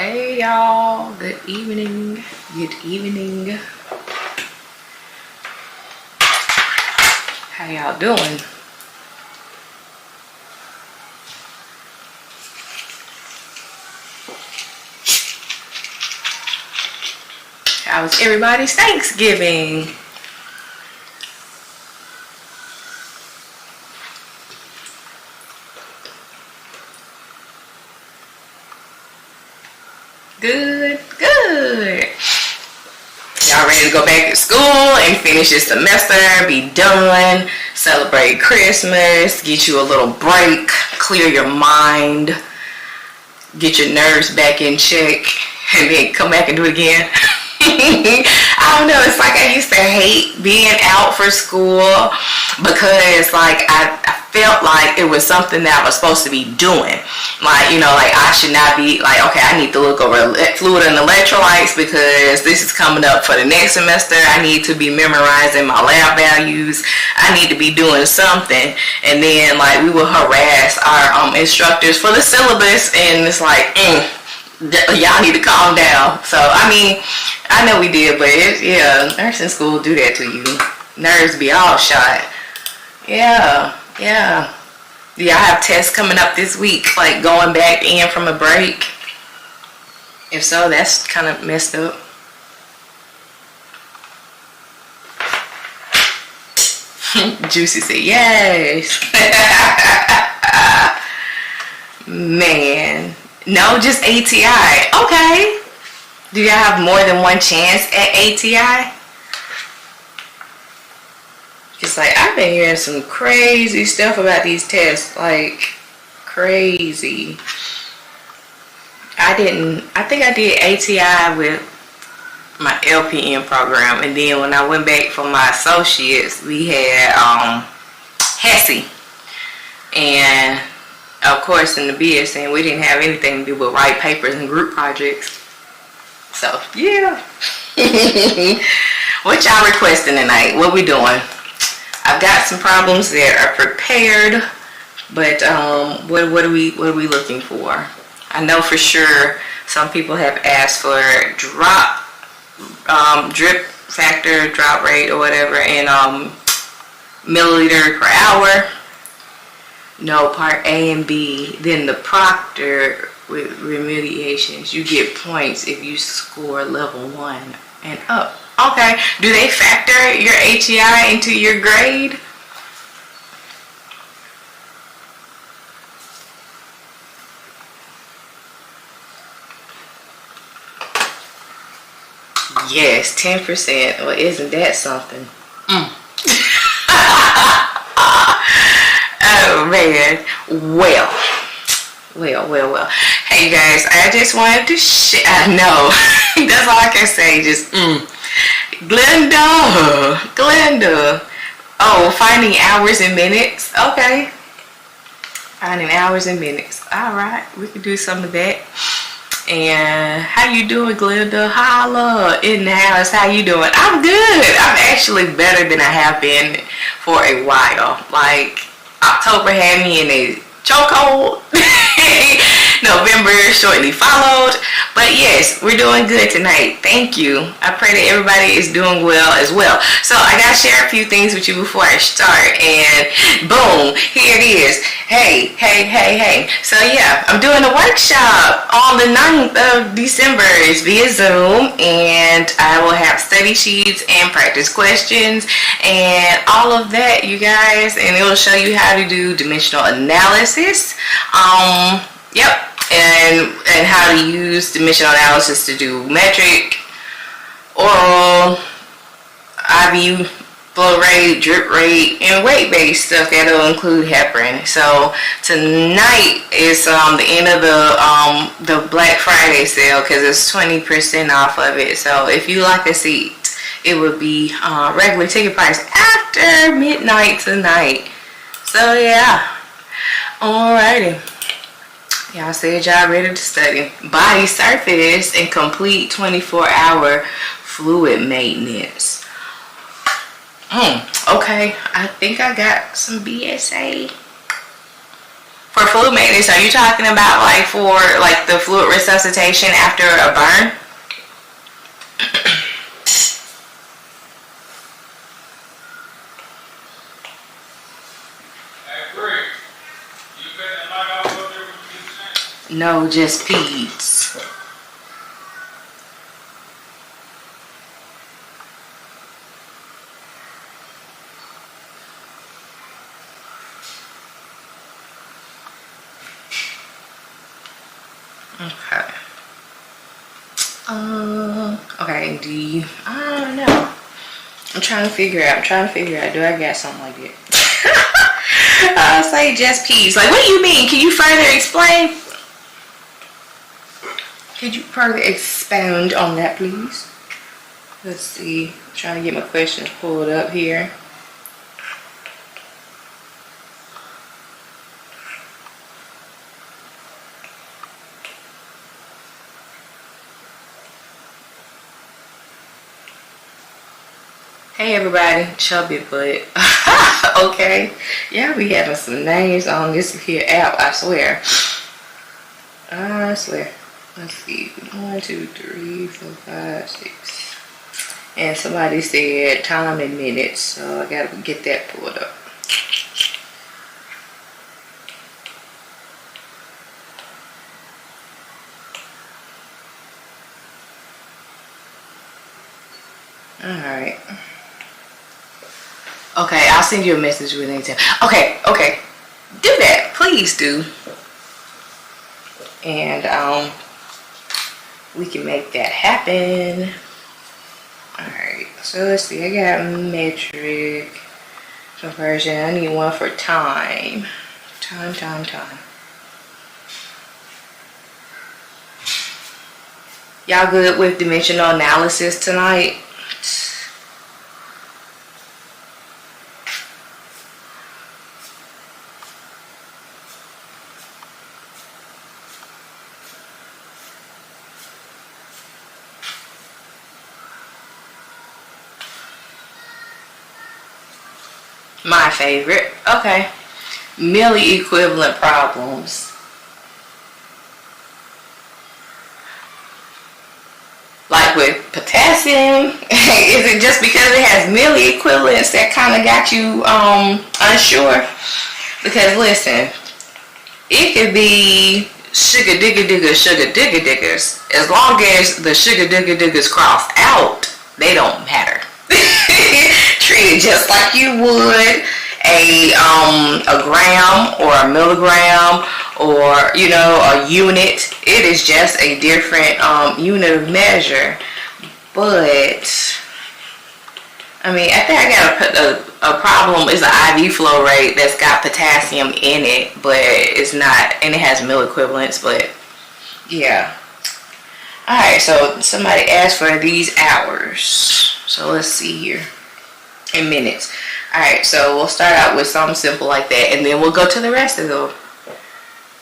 Hey y'all, good evening. How y'all doing? How was everybody's Thanksgiving? Good. Y'all ready to go back to school and finish this semester, be done, celebrate Christmas, get you a little break, clear your mind, get your nerves back in check, and then come back and do it again? I don't know, it's like I used to hate being out for school because like I felt like it was something that I was supposed to be doing. Like, you know, like I should not be like, okay, I need to look over fluid and electrolytes because this is coming up for the next semester. I need to be memorizing my lab values. I need to be doing something. And then like we will harass our instructors for the syllabus, and it's like, y'all need to calm down. So I mean, I know we did, but yeah, nursing school do that to you. Nerves be all shot. Yeah. Do y'all have tests coming up this week, like going back in from a break? If so, that's kind of messed up. Juicy said yes. Man, no, just ATI. Okay. Do y'all have more than one chance at ATI? It's like, I've been hearing some crazy stuff about these tests, like crazy. I think I did ATI with my LPN program, and then when I went back for my associates, we had HESI. And of course in the BSN, we didn't have anything to do but write papers and group projects. So, yeah. What y'all requesting tonight? What we doing? I've got some problems that are prepared, but what are we looking for? I know for sure some people have asked for drip factor, drop rate, or whatever, in milliliter per hour. No, part A and B. Then the proctor with remediations, you get points if you score level 1 and up. Okay, do they factor your HEI into your grade? Yes, 10%. Well, isn't that something? Oh man. Well. Hey you guys, I just wanted to share. I know. That's all I can say. Just Glenda. Oh, finding hours and minutes. Okay. Finding hours and minutes. All right, we can do some of that. And how you doing, Glenda? Holla in the house. How you doing? I'm good. I'm actually better than I have been for a while. Like October had me in a chokehold. November shortly followed. But yes, we're doing good tonight. Thank you. I pray that everybody is doing well as well. So I gotta share a few things with you before I start. And boom, here it is. Hey. So yeah, I'm doing a workshop on the 9th of December. It's via Zoom, and I will have study sheets and practice questions and all of that, you guys. And it will show you how to do dimensional analysis. Yep. And how to use dimensional analysis to do metric, oral, IV flow rate, drip rate, and weight-based stuff that'll include heparin. So tonight is the end of the Black Friday sale because it's 20% off of it. So if you like a seat, it would be regular ticket price after midnight tonight. So yeah, alrighty. Y'all said y'all ready to study body surface and complete 24-hour fluid maintenance. Okay, I think I got some BSA for For fluid maintenance, are you talking about like for like the fluid resuscitation after a burn? No, just peds. Okay. Okay, D. I don't know. I'm trying to figure out. Do I got something like it? I'll say just peds. Like, what do you mean? Can you further explain? Could you further expound on that, please? Let's see. I'm trying to get my questions pulled up here. Hey everybody, chubby butt. Okay, yeah, we having some names on this here app. I swear. Let's see. 1, 2, 3, 4, 5, 6. And somebody said time in minutes, so I gotta get that pulled up. Alright. Okay, I'll send you a message with anything. Okay. Do that. Please do. And we can make that happen. Alright, so let's see. I got metric conversion. I need one for time. Time. Y'all good with dimensional analysis tonight? My favorite. Okay. Milli equivalent problems. Like with potassium, is it just because it has milli equivalents that kind of got you unsure? Because listen, it could be sugar digger diggers. As long as the sugar digger diggers cross out, they don't matter. Treat it just like you would a gram or a milligram or, you know, a unit. It is just a different unit of measure. But I mean, I think I gotta put a problem is an IV flow rate that's got potassium in it, but it's not, and it has milliequivalents. But yeah. All right, so somebody asked for these hours, so let's see here in minutes. All right, so we'll start out with something simple like that, and then we'll go to the rest of them.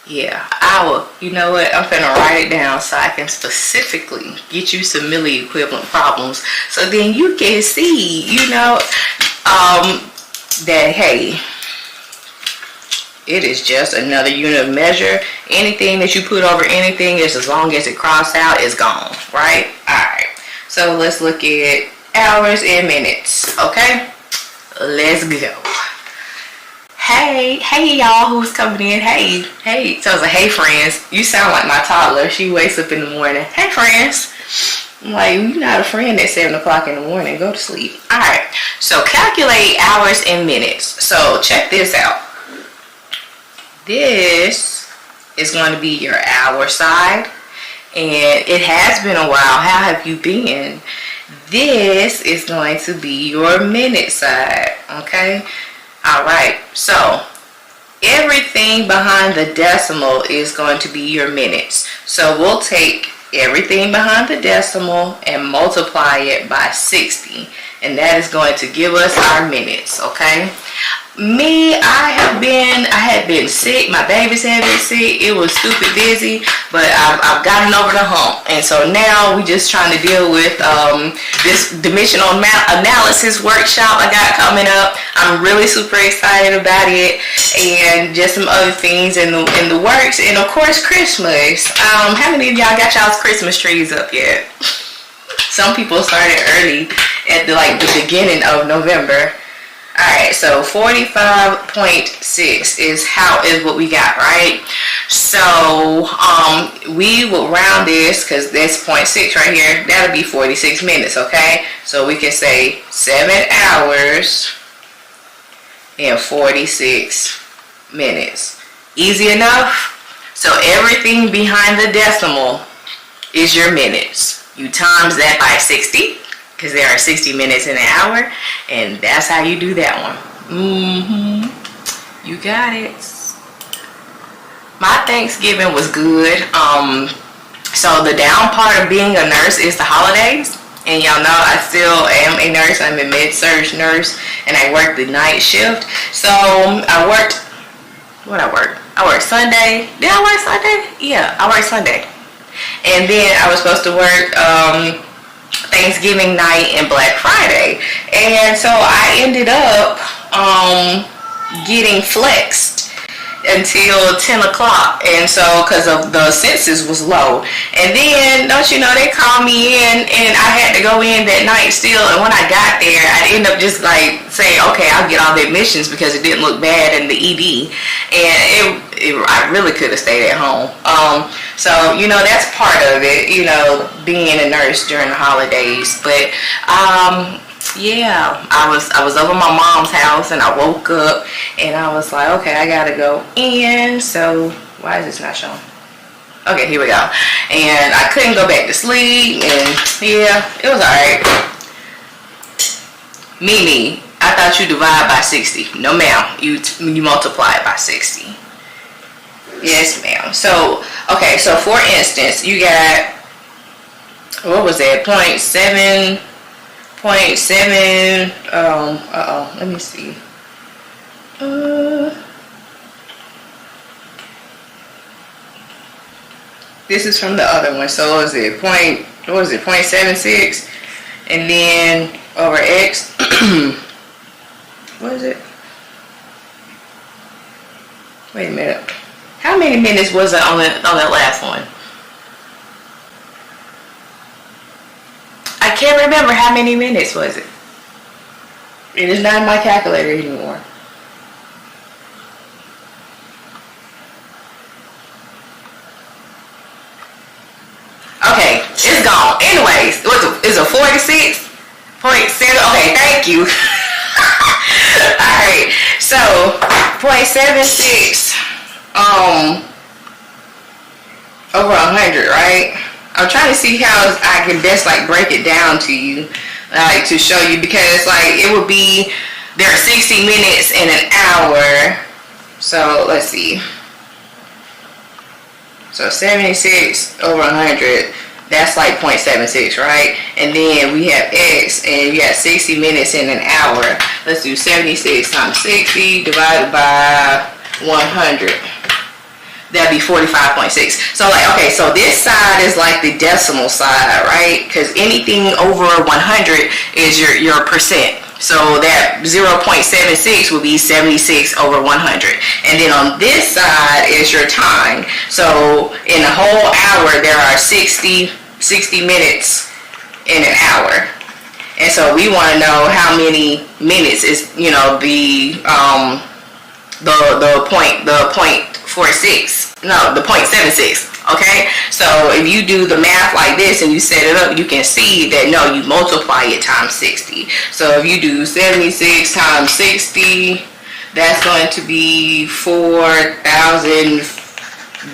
Yeah, hour. You know what? I'm gonna write it down so I can specifically get you some milli equivalent problems, so then you can see, you know, that hey, it is just another unit of measure. Anything that you put over anything is, as long as it crossed out, is gone, right? All right. So let's look at hours and minutes. Okay, let's go. Hey y'all who's coming in. Hey. So it's like, hey friends. You sound like my toddler. She wakes up in the morning. Hey friends. I'm like, you're not a friend at 7 o'clock in the morning. Go to sleep. All right. So calculate hours and minutes. So check this out. This is going to be your hour side, and it has been a while. How have you been? This is going to be your minute side. Okay. All right, so everything behind the decimal is going to be your minutes. So we'll take everything behind the decimal and multiply it by 60, and that is going to give us our minutes. Okay, Me, I had been sick. My babies had been sick. It was stupid busy, but I've gotten over the hump. And so now we just trying to deal with this dimensional analysis workshop I got coming up. I'm really super excited about it, and just some other things in the works. And of course, Christmas. How many of y'all got y'all's Christmas trees up yet? Some people started early at the beginning of November. Alright, so 45.6 is what we got, right? So we will round this, because that's 0.6 right here. That'll be 46 minutes, okay? So we can say 7 hours and 46 minutes. Easy enough? So everything behind the decimal is your minutes. You times that by 60. Because there are 60 minutes in an hour, and that's how you do that one. You got it. My Thanksgiving was good. So the down part of being a nurse is the holidays, and y'all know I still am a nurse. I'm a med-surg nurse, and I work the night shift. So I worked Sunday. Did I work Sunday? Yeah, I worked Sunday, and then I was supposed to work Thanksgiving night and Black Friday, and so I ended up getting flexed until 10 o'clock, and so because of the census was low, and then don't you know they called me in, and I had to go in that night still, and when I got there I ended up just like saying, okay, I'll get all the admissions because it didn't look bad in the ED, and I really could have stayed at home. So you know that's part of it, you know, being a nurse during the holidays. But yeah, I was over my mom's house, and I woke up and I was like, okay, I gotta go in. So why is this not showing? Okay, here we go. And I couldn't go back to sleep, and yeah, it was alright. Mimi, I thought you divide by 60. No ma'am, you multiply it by 60. Yes ma'am. So okay, so for instance, you got, what was that, 0.7, let me see. This is from the other one. So what was it, 0.76, and then over x. What is it? Wait a minute. How many minutes was it on that last one? I can't remember how many minutes was it. It is not in my calculator anymore. Okay, it's gone. Anyways, is it 46.7? Okay, thank you. Alright, so 0.76 over 100, right? I'm trying to see how I can best like break it down to you, like to show you, because like it would be, there are 60 minutes in an hour. So let's see. So 76 over 100, that's like 0.76, right? And then we have x, and you got 60 minutes in an hour. Let's do 76 times 60 divided by 100. That'd be 45.6. So like, okay, so this side is like the decimal side, right? Because anything over 100 is your percent. So that 0.76 will be 76 over 100. And then on this side is your time. So in a whole hour, there are 60 minutes in an hour. And so we want to know how many minutes is, you know, the 0.46. No, the 0.76. Okay, so if you do the math like this and you set it up, you can see that no, you multiply it times 60. So if you do 76 times 60, that's going to be 4,000,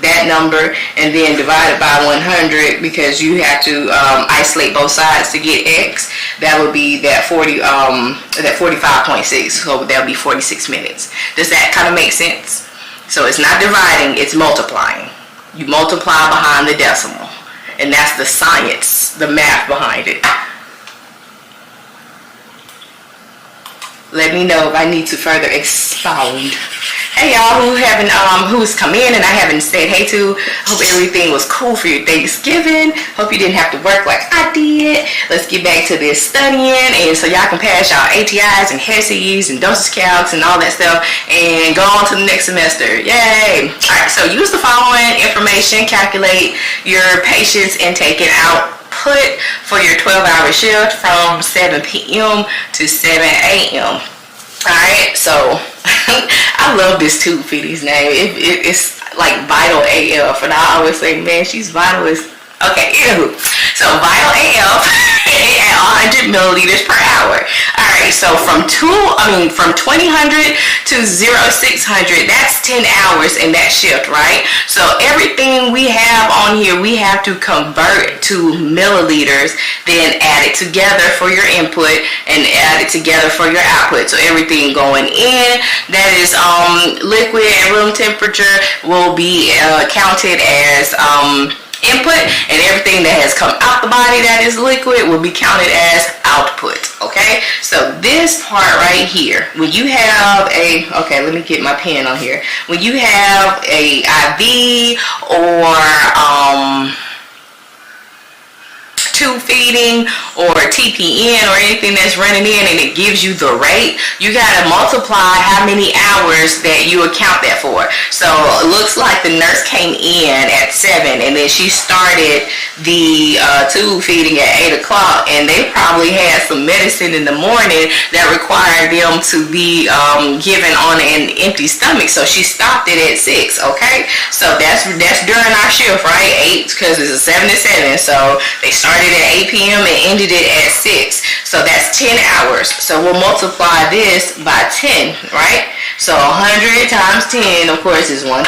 that number, and then divided by 100, because you have to isolate both sides to get x. That would be that 45.6. So that would be 46 minutes. Does that kind of make sense? So it's not dividing, it's multiplying. You multiply behind the decimal, and that's the science, the math behind it. let me know if I need to further expound. Hey y'all who's come in and I haven't said hey to. Hope everything was cool for your Thanksgiving. Hope you didn't have to work like I did. Let's get back to this studying, and so y'all can pass y'all ATIs and HESIs and dosage calcs and all that stuff and go on to the next semester. Yay! Alright, so use the following information. Calculate your patient's intake and output for your 12-hour shift from 7 p.m. to 7 a.m. Alright, so I love this tube feeding's name. It's like Vital AF, and I always say, man, she's vital as... Okay, anywho. So Vital AF at 100 milliliters per hour. Alright, so from 2000 to 0600, that's 10 hours in that shift, right? So everything we have on here, we have to convert to milliliters, then add it together for your input and add it together for your output. So everything going in that is liquid at room temperature will be counted as input, and everything that has come out the body that is liquid will be counted as output. Okay, so this part right here, when you have a, okay, let me get my pen on here. When you have a IV or tube feeding or TPN or anything that's running in and it gives you the rate, you got to multiply how many hours that you account that for. So it looks like the nurse came in at 7 and then she started the tube feeding at 8 o'clock, and they probably had some medicine in the morning that required them to be given on an empty stomach, so she stopped it at 6. Okay, so that's during our shift, right? 8, because it's a 7 to 7, so they started at 8 p.m. and ended it at 6. So that's 10 hours. So we'll multiply this by 10, right? So 100 times 10, of course, is 1,000. All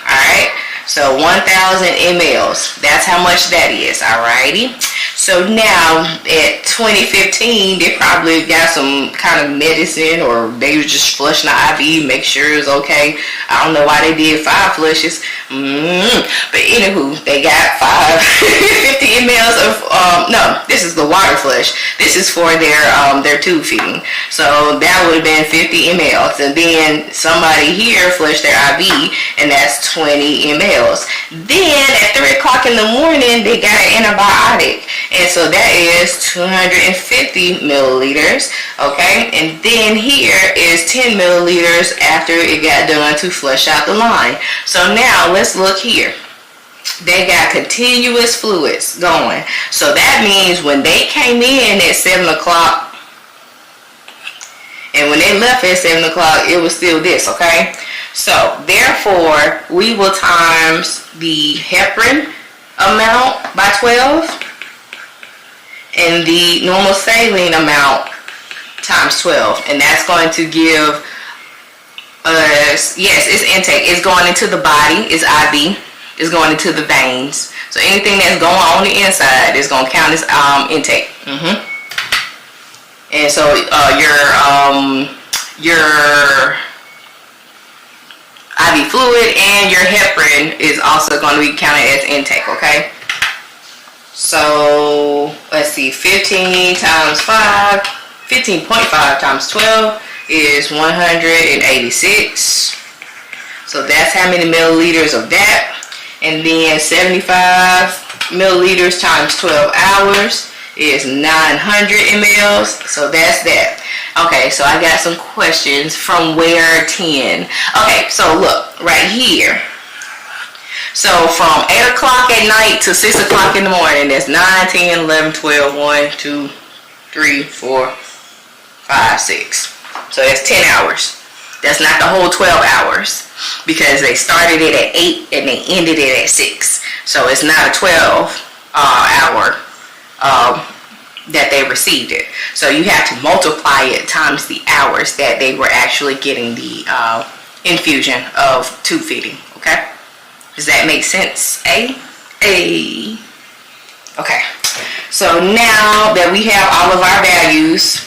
right? So 1,000 mLs. That's how much that is. Alrighty. So now at 2015, they probably got some kind of medicine, or they were just flushing the IV, make sure it was okay. I don't know why they did 5 flushes. But anywho, they got 50 mLs of, no, this is the water flush. This is for their tube feeding. So that would have been 50 mLs. And then somebody here flushed their IV, and that's 20 mLs. Then at 3 o'clock in the morning, they got an antibiotic. And so that is 250 milliliters, okay? And then here is 10 milliliters after it got done to flush out the line. So now let's look here. They got continuous fluids going. So that means when they came in at 7 o'clock and when they left at 7 o'clock, it was still this, okay? So therefore, we will times the heparin amount by 12 and the normal saline amount times 12, and that's going to give us, yes, it's intake. It's going into the body, it's IV, it's going into the veins. So anything that's going on the inside is going to count as intake. And so your IV fluid and your heparin is also going to be counted as intake, okay? So let's see, 15 times 5, 15.5 times 12 is 186. So that's how many milliliters of that. And then 75 milliliters times 12 hours is 900 mLs. So that's that. Okay, so I got some questions from where 10. Okay, so look, right here. So from 8 o'clock at night to 6 o'clock in the morning, that's 9, 10, 11, 12, 1, 2, 3, 4, 5, 6. So that's 10 hours. That's not the whole 12 hours because they started it at 8 and they ended it at 6. So it's not a 12 hour that they received it. So you have to multiply it times the hours that they were actually getting the infusion of tube feeding. Okay? Does that make sense? Okay. So now that we have all of our values,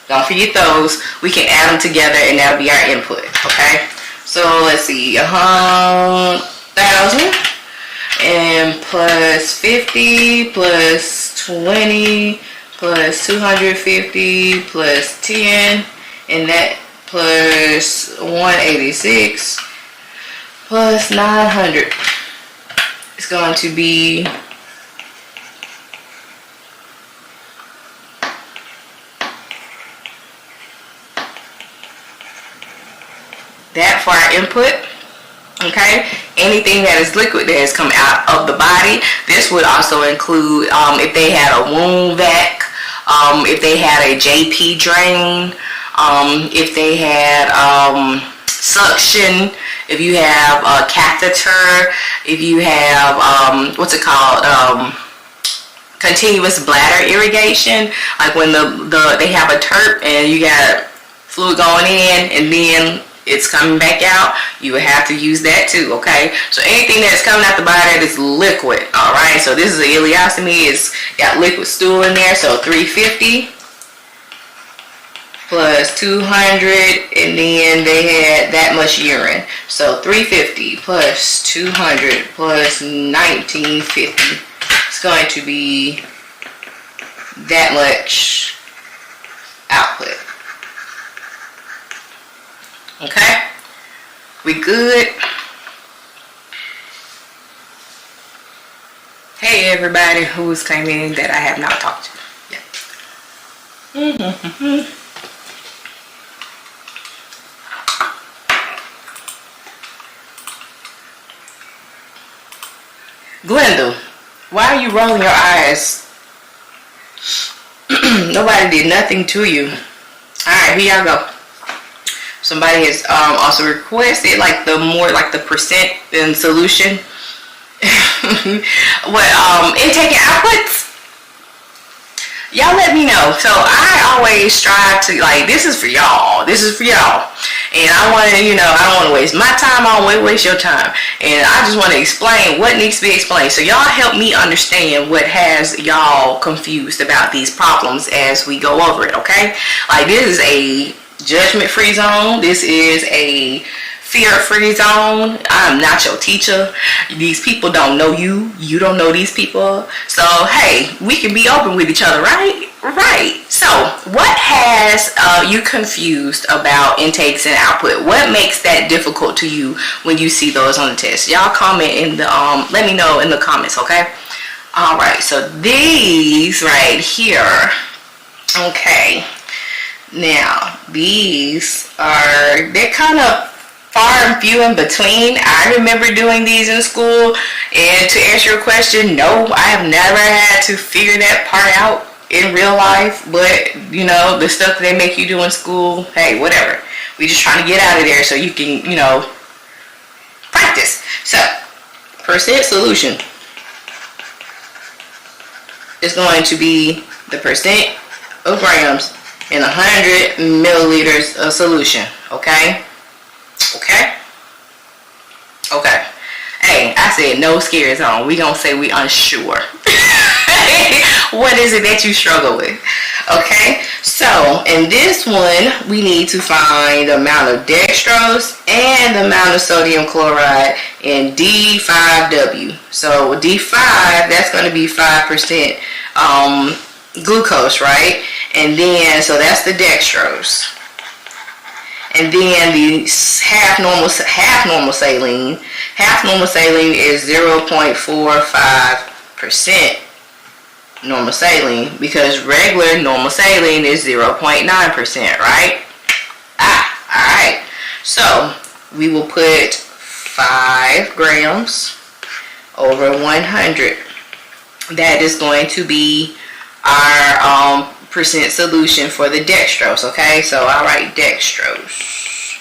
don't forget those, we can add them together and that'll be our input. Okay? So let's see, 1,000 and plus 50 plus 20 plus 250 plus 10 And that plus 186 plus 900 is going to be that for our input. Okay, anything that is liquid that has come out of the body. This would also include if they had a wound vac, if they had a JP drain, if they had suction, if you have a catheter, if you have what's it called, continuous bladder irrigation, like when they have a TERP and you got fluid going in and then it's coming back out, you would have to use that too. Okay, so anything that's coming out the body that is liquid. All right, so this is an ileostomy. It's got liquid stool in there, so 350 plus 200, and then they had that much urine, so 350 plus 200 plus 1950. It's going to be that much output. Okay, we good? Hey everybody who's claiming in that I have not talked to. Yeah. Glenda, why are you rolling your eyes? Nobody did nothing to you. Alright, here y'all go. Somebody has also requested like the percent in solution. What intake and outputs? Y'all let me know. So I always strive to, like, this is for y'all. This is for y'all. And I want to, I don't want to waste my time. I don't want to waste your time. And I just want to explain what needs to be explained. So y'all help me understand what has y'all confused about these problems as we go over it, okay? Like, this is a judgment-free zone. This is a fear-free zone. I'm not your teacher. These people don't know you. You don't know these people. So, hey, we can be open with each other, right? Right. So, what has you confused about intakes and output? What makes that difficult to you when you see those on the test? Y'all comment in the, let me know in the comments, okay? All right. So, these right here, okay. Now, these they're kind of far and few in between. I remember doing these in school, and to answer your question, no, I have never had to figure that part out in real life, but the stuff that they make you do in school, hey, whatever. We just trying to get out of there so you can, practice. So, percent solution is going to be the percent of grams in 100 milliliters of solution, okay? Okay? Okay. Hey, I said no scare zone. We gonna say we unsure. What is it that you struggle with? Okay? So, in this one, we need to find the amount of dextrose and the amount of sodium chloride in D5W. So, D5, that's going to be 5% glucose, right? And then, so that's the dextrose. And then the half normal saline. Half normal saline is 0.45% normal saline, because regular normal saline is 0.9%, right? Alright. So we will put 5 grams over 100. That is going to be our percent solution for the dextrose, okay? So I'll write dextrose,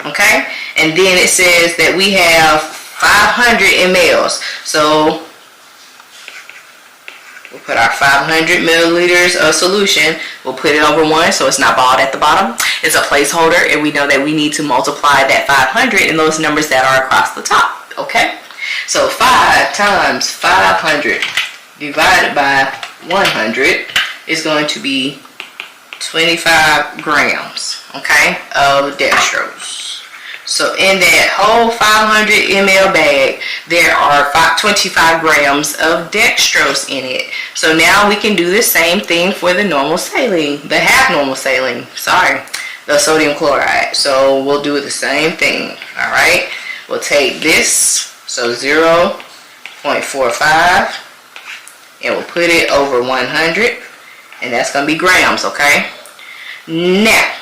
okay? And then it says that we have 500 mLs. So we'll put our 500 milliliters of solution. We'll put it over 1 so it's not bald at the bottom. It's a placeholder, and we know that we need to multiply that 500 in those numbers that are across the top, okay? So 5 times 500 divided by 100 is going to be 25 grams, okay, of dextrose. So in that whole 500 ml bag, there are 25 grams of dextrose in it. So now we can do the same thing for the normal saline, the half normal saline. Sorry, the sodium chloride. So we'll do the same thing. All right, we'll take this, so 0.45, and we'll put it over 100, and that's going to be grams. Okay, now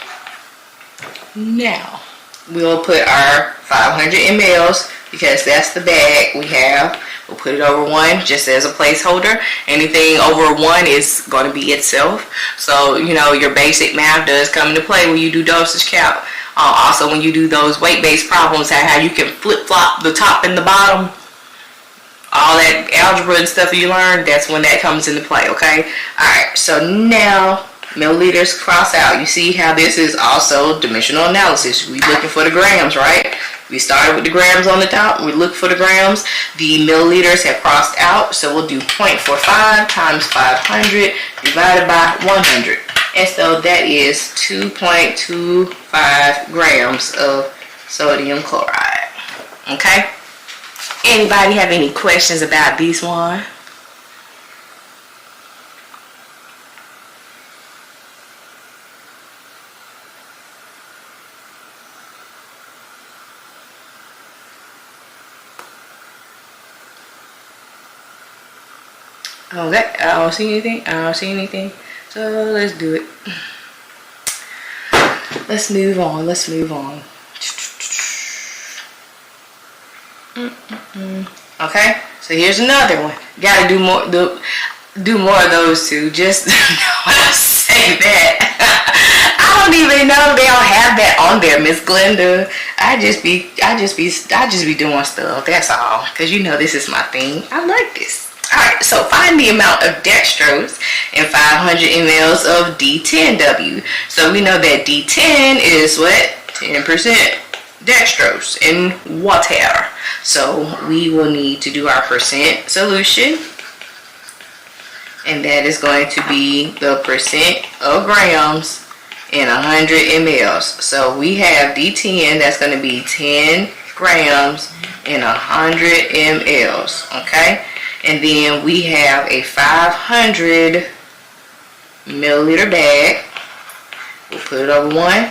we'll put our 500 mLs, because that's the bag we have. We'll put it over 1 just as a placeholder. Anything over 1 is going to be itself. So, you know, your basic math does come into play when you do dosage calc. Also, when you do those weight-based problems, how you can flip-flop the top and the bottom, all that algebra and stuff you learned, that's when that comes into play, okay? Alright, so now milliliters cross out. You see how this is also dimensional analysis. We're looking for the grams, right? We started with the grams on the top. We look for the grams. The milliliters have crossed out, so we'll do 0.45 times 500 divided by 100. And so that is 2.25 grams of sodium chloride. Okay? Anybody have any questions about this one? Okay, I don't see anything. So let's do it. Let's move on. Okay, so here's another one. Gotta do more of those two. Just when I say that, I don't even know they don't have that on there, Miss Glenda. I just be doing stuff. That's all. Cause you know this is my thing. I like this. Alright, so find the amount of dextrose and 500 mLs of D10W. So we know that D10 is what? 10% dextrose in water. So we will need to do our percent solution. And that is going to be the percent of grams in 100 mLs. So we have D10, that's going to be 10 grams in 100 mLs. Okay? And then we have a 500 milliliter bag. We'll put it over 1.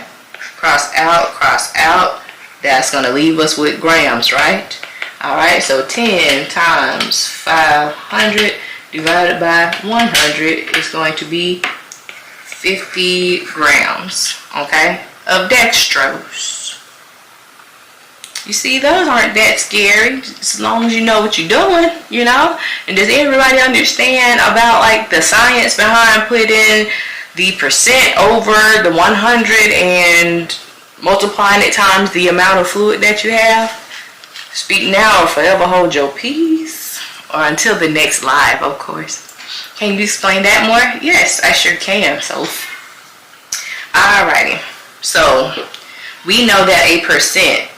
Cross out. That's going to leave us with grams, right? Alright, so 10 times 500 divided by 100 is going to be 50 grams, okay, of dextrose. You see, those aren't that scary, as long as you know what you're doing, you know? And does everybody understand about, like, the science behind putting the percent over the 100 and multiplying it times the amount of fluid that you have? Speak now or forever hold your peace. Or until the next live, of course. Can you explain that more? Yes, I sure can. So, alrighty. So, we know that a percent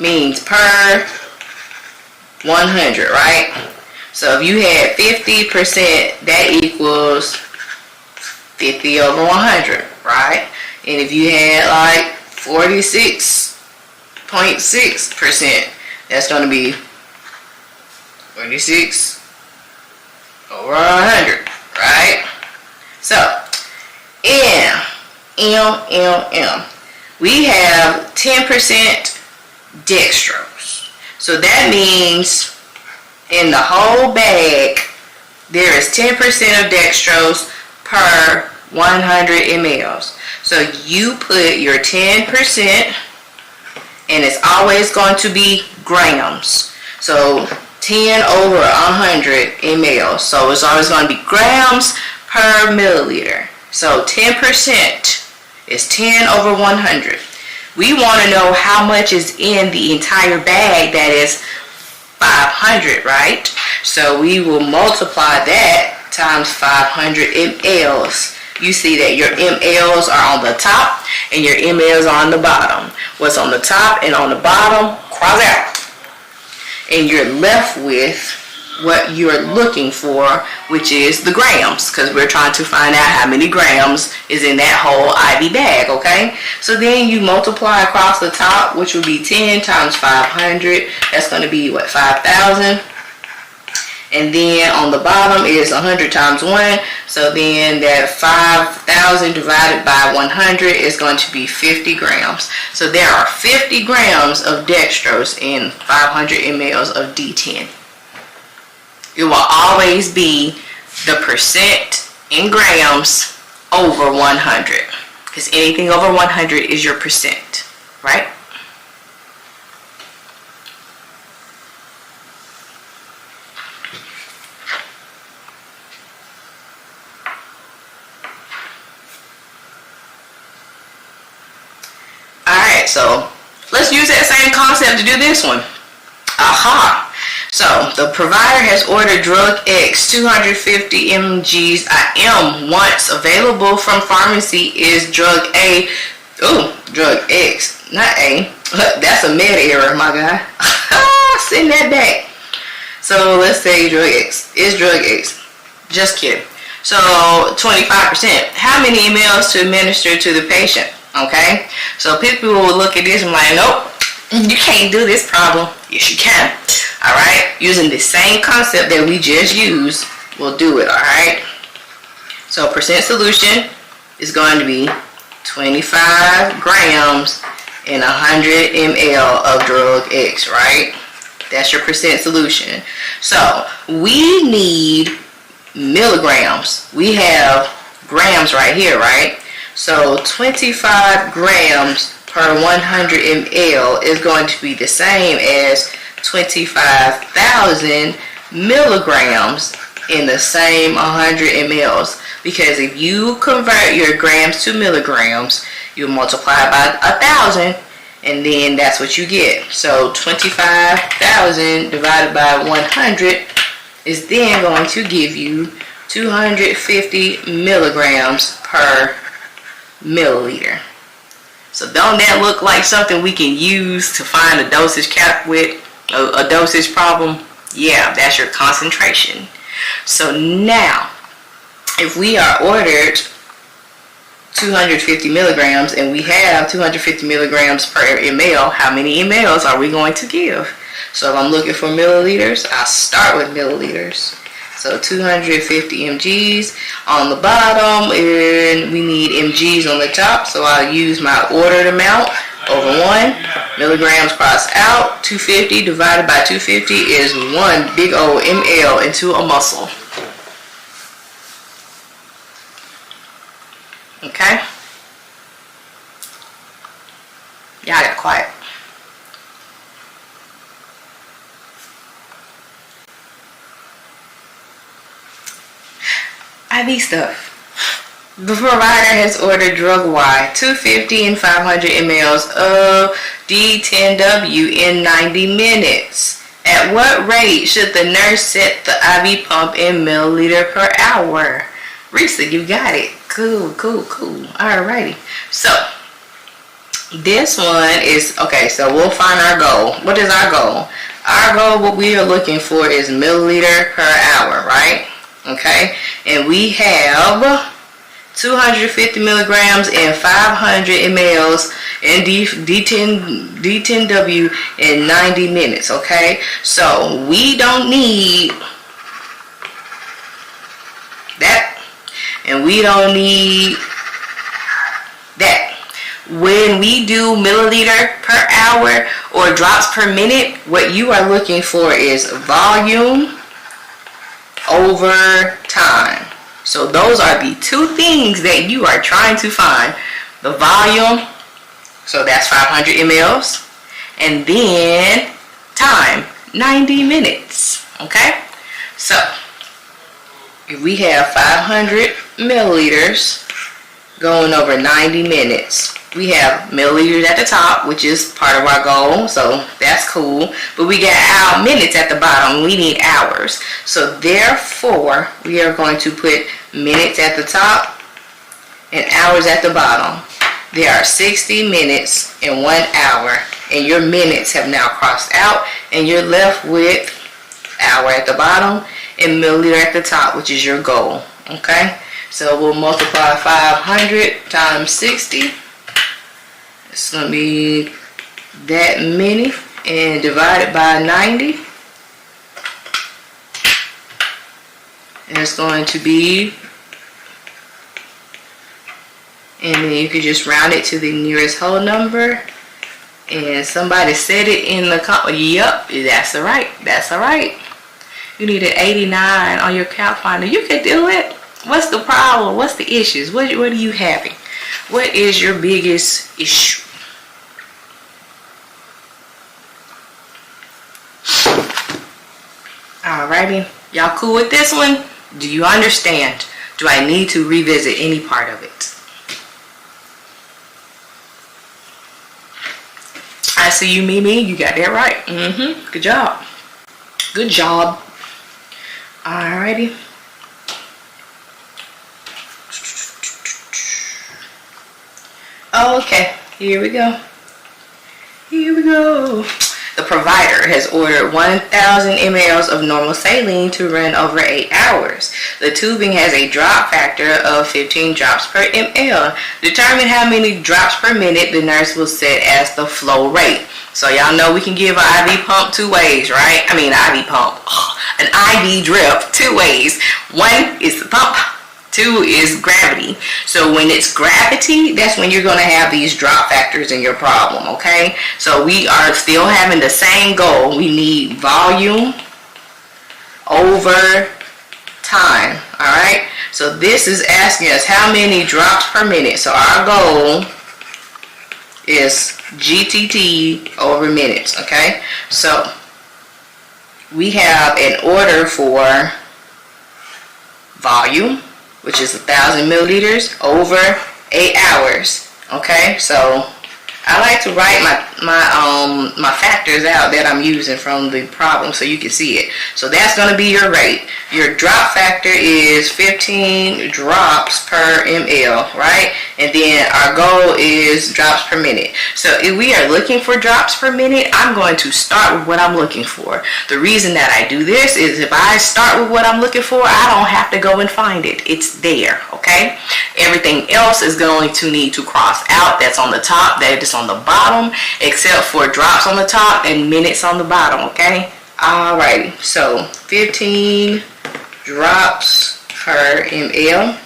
means per 100, right? So if you had 50%, that equals 50 over 100, right? And if you had like 46.6%, that's going to be 46 over 100, right? So, we have 10% dextrose. So that means in the whole bag, there is 10% of dextrose per 100 mLs. So you put your 10%, and it's always going to be grams. So 10 over 100 mLs. So it's always going to be grams per milliliter. So 10% is 10 over 100. We want to know how much is in the entire bag, that is 500, right? So we will multiply that times 500 mLs. You see that your mLs are on the top and your mLs are on the bottom. What's on the top and on the bottom, cross out. And you're left with what you're looking for, which is the grams, because we're trying to find out how many grams is in that whole IV bag, okay? So then you multiply across the top, which will be 10 times 500. That's going to be, what, 5,000? And then on the bottom is 100 times 1. So then that 5,000 divided by 100 is going to be 50 grams. So there are 50 grams of dextrose in 500 mLs of D10. It will always be the percent in grams over 100. Because anything over 100 is your percent, right? Alright, so let's use that same concept to do this one. Aha! So the provider has ordered drug X 250 mg's IM. Once available from pharmacy is drug A. Oh, drug X, not A. That's a med error, my guy. Send that back. So let's say drug X is drug X. Just kidding. So 25%. How many mLs to administer to the patient? Okay, so people will look at this and like, nope, you can't do this problem. Yes, you can. All right, using the same concept that we just used, we'll do it. All right, so percent solution is going to be 25 grams in 100 ml of drug X, right? That's your percent solution. So we need milligrams. We have grams right here, right? So 25 grams per 100 ml is going to be the same as 25,000 milligrams in the same 100 mLs. Because if you convert your grams to milligrams, you multiply by 1,000, and then that's what you get. So 25,000 divided by 100 is then going to give you 250 milligrams per milliliter. So don't that look like something we can use to find a dosage cap with a dosage problem? Yeah, that's your concentration. So now, if we are ordered 250 milligrams and we have 250 milligrams per ml, how many mLs are we going to give? So if I'm looking for milliliters, I'll start with milliliters. So 250 mg's on the bottom, and we need mg's on the top. So I'll use my ordered amount over 1. Milligrams cross out. 250 divided by 250 is 1 big old ml into a muscle. Okay? Y'all got quiet. IV stuff. The provider has ordered drug Y 250 and 500 mLs of D10W in 90 minutes. At what rate should the nurse set the IV pump in milliliter per hour? Risa, you got it. Cool. Alrighty. So this one is okay. So we'll find our goal. What is our goal? Our goal, what we are looking for, is milliliter per hour, right? Okay, and we have 250 milligrams and 500 mLs in D10W in 90 minutes, okay? So we don't need that, and we don't need that. When we do milliliter per hour or drops per minute, what you are looking for is volume over time. So those are the two things that you are trying to find. The volume, so that's 500 mLs, and then time, 90 minutes. Okay, so if we have 500 milliliters going over 90 minutes, we have milliliters at the top, which is part of our goal, so that's cool. But we got our minutes at the bottom. We need hours. So therefore, we are going to put minutes at the top and hours at the bottom. There are 60 minutes in 1 hour, and your minutes have now crossed out, and you're left with hour at the bottom and milliliter at the top, which is your goal. Okay, so we'll multiply 500 times 60. It's going to be that many, and divide it by 90. it's going to be, and then you can just round it to the nearest whole number. And somebody said it in the comment. Yep, that's all right. That's all right. You need an 89 on your calc finder. You can do it. What's the problem? What's the issues? What are you having? What is your biggest issue? Alrighty. Y'all cool with this one? Do you understand? Do I need to revisit any part of it? I see you, Mimi. You got that right. Good job. Good job. Alrighty. Okay, here we go. Here we go. The provider has ordered 1,000 mLs of normal saline to run over 8 hours. The tubing has a drop factor of 15 drops per ml. Determine how many drops per minute the nurse will set as the flow rate. So y'all know we can give an IV pump 2 ways, right? I mean, an IV pump. An IV drip 2 ways. 1 is the pump. 2 is gravity. So when it's gravity, that's when you're going to have these drop factors in your problem, okay? So we are still having the same goal. We need volume over time, all right? So this is asking us how many drops per minute. So our goal is GTT over minutes, okay? So we have an order for volume, which is 1,000 milliliters over 8 hours. Okay, so I like to write my factors out that I'm using from the problem so you can see it. So that's going to be your rate. Your drop factor is 15 drops per ml, right? And then our goal is drops per minute. So if we are looking for drops per minute, I'm going to start with what I'm looking for. The reason that I do this is if I start with what I'm looking for, I don't have to go and find it. It's there, okay? Everything else is going to need to cross out. That's on the top, that is on the bottom, except for drops on the top and minutes on the bottom, okay? Alrighty, so 15 drops per ml.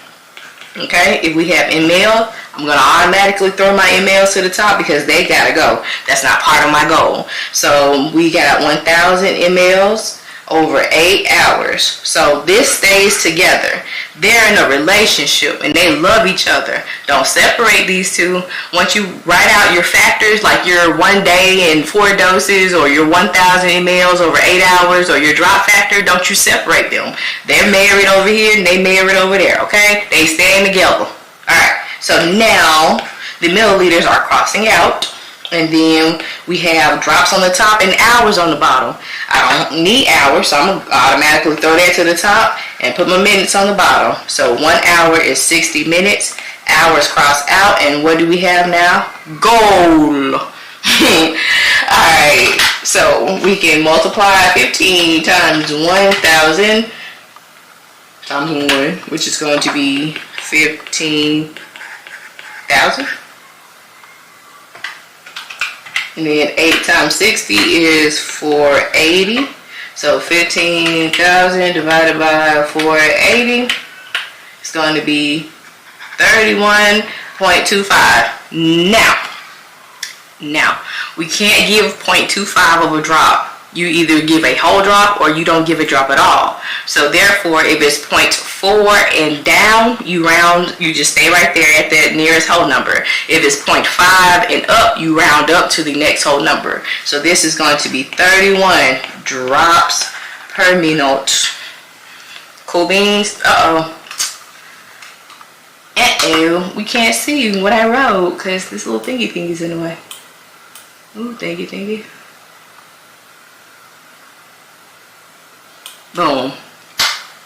Okay, if we have ml, I'm going to automatically throw my mLs to the top because they got to go. That's not part of my goal. So we got 1,000 mLs over 8 hours. So this stays together. They're in a relationship and they love each other. Don't separate these two. Once you write out your factors, like your 1 day and 4 doses, or your 1,000 mLs over 8 hours, or your drop factor, don't you separate them. They're married over here and they married over there, okay? They staying together. Alright, so now the milliliters are crossing out. And then we have drops on the top and hours on the bottom. I don't need hours, so I'm going to automatically throw that to the top and put my minutes on the bottom. So 1 hour is 60 minutes. Hours cross out, and what do we have now? Goal. Alright, so we can multiply 15 times 1,000 times 1, which is going to be 15,000. And then 8 times 60 is 480. So 15,000 divided by 480 is going to be 31.25. Now, we can't give 0.25 of a drop. You either give a whole drop or you don't give a drop at all. So therefore, if it's 0.4 and down, you round, you just stay right there at that nearest whole number. If it's 0.5 and up, you round up to the next whole number. So this is going to be 31 drops per minute. Cool beans? We can't see what I wrote because this little thingy is in the way. Ooh, thingy. Boom.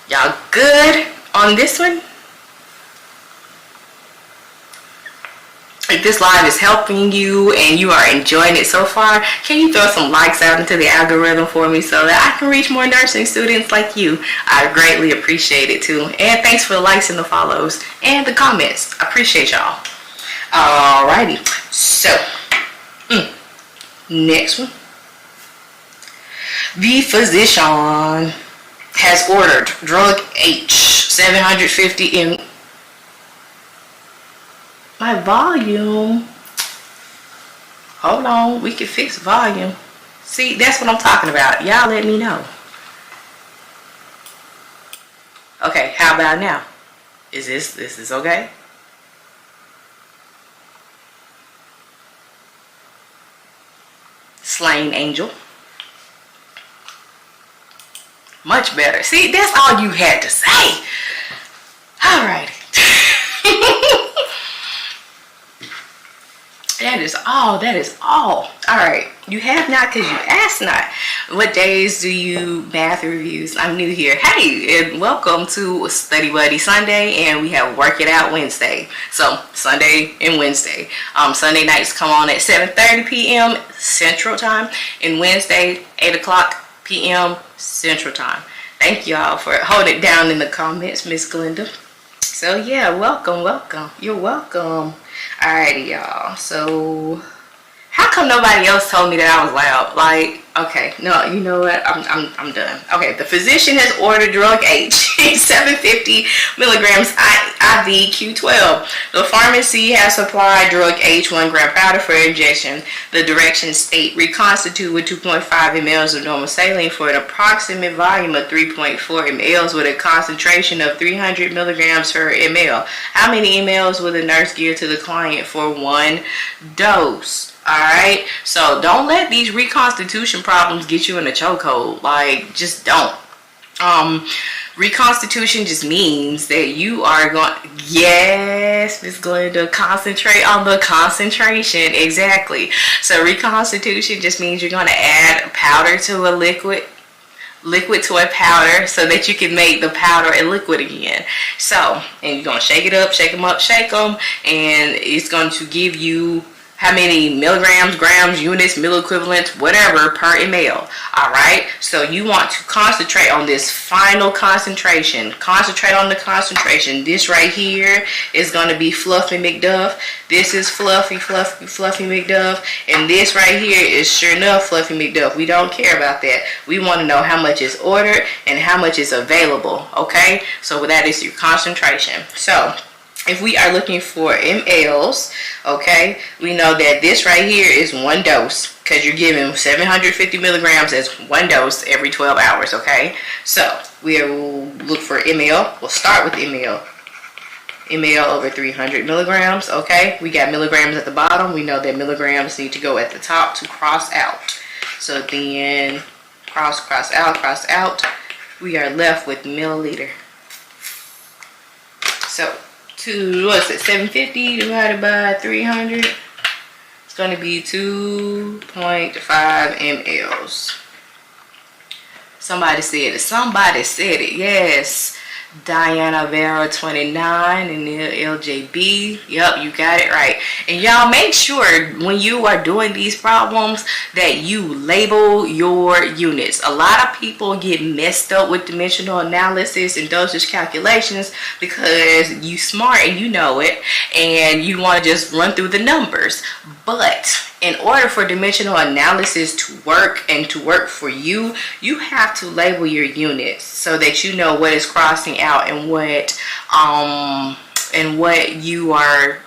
Y'all good on this one? If this live is helping you and you are enjoying it so far, can you throw some likes out into the algorithm for me so that I can reach more nursing students like you? I greatly appreciate it too. And thanks for the likes and the follows and the comments. I appreciate y'all. Alrighty. So, next one. The physician. has ordered drug H 750 in my volume. Hold on, we can fix volume. See, that's what I'm talking about. Y'all let me know. Okay, how about now? Is this is okay? Slain angel. Much better. See, that's all you had to say. Alrighty. That is all. That is all. Alright. You have not because you asked not. What days do you math reviews? I'm new here. Hey, and welcome to Study Buddy Sunday, and we have Work It Out Wednesday. So, Sunday and Wednesday. Sunday nights come on at 7:30 p.m. Central Time, and Wednesday, 8 o'clock p.m. Central Time. Thank y'all for holding it down in the comments, Miss Glenda. So yeah, welcome, welcome. You're welcome. Alrighty, y'all. So how come nobody else told me that I was loud? Like, okay, no, you know what? I'm done. Okay, the physician has ordered drug H 750 milligrams IV Q12. The pharmacy has supplied drug H 1 gram powder for injection. The directions state reconstitute with 2.5 mLs of normal saline for an approximate volume of 3.4 mLs with a concentration of 300 milligrams per ml. How many mLs will the nurse give to the client for one dose? Alright, so don't let these reconstitution problems get you in a chokehold. Like, just don't. Reconstitution just means that you are going, yes, Miss Glenda, concentrate on the concentration. Exactly. So reconstitution just means you're going to add powder to a liquid to a powder so that you can make the powder a liquid again. So, and you're going to shake it up, shake them up, shake them, and it's going to give you how many milligrams, grams, units, milliequivalents, whatever per ml. Alright, so you want to concentrate on this final concentration. Concentrate on the concentration. This right here is going to be Fluffy McDuff. This is Fluffy McDuff. And this right here is sure enough Fluffy McDuff. We don't care about that. We want to know how much is ordered and how much is available. Okay, so that is your concentration. So if we are looking for mLs, okay, we know that this right here is one dose because you're giving 750 milligrams as one dose every 12 hours, okay? So we will look for ml. We'll start with ml. ml over 300 milligrams, okay? We got milligrams at the bottom. We know that milligrams need to go at the top to cross out. So then cross out. We are left with milliliter. So what's it, 750 divided by 300, it's going to be 2.5 mLs. Somebody said it, yes. Diana Vera 29 and LJB. Yep, you got it right. And y'all make sure when you are doing these problems that you label your units. A lot of people get messed up with dimensional analysis and dosage calculations because you smart and you know it and you want to just run through the numbers. But in order for dimensional analysis to work and to work for you, you have to label your units so that you know what is crossing out and what you are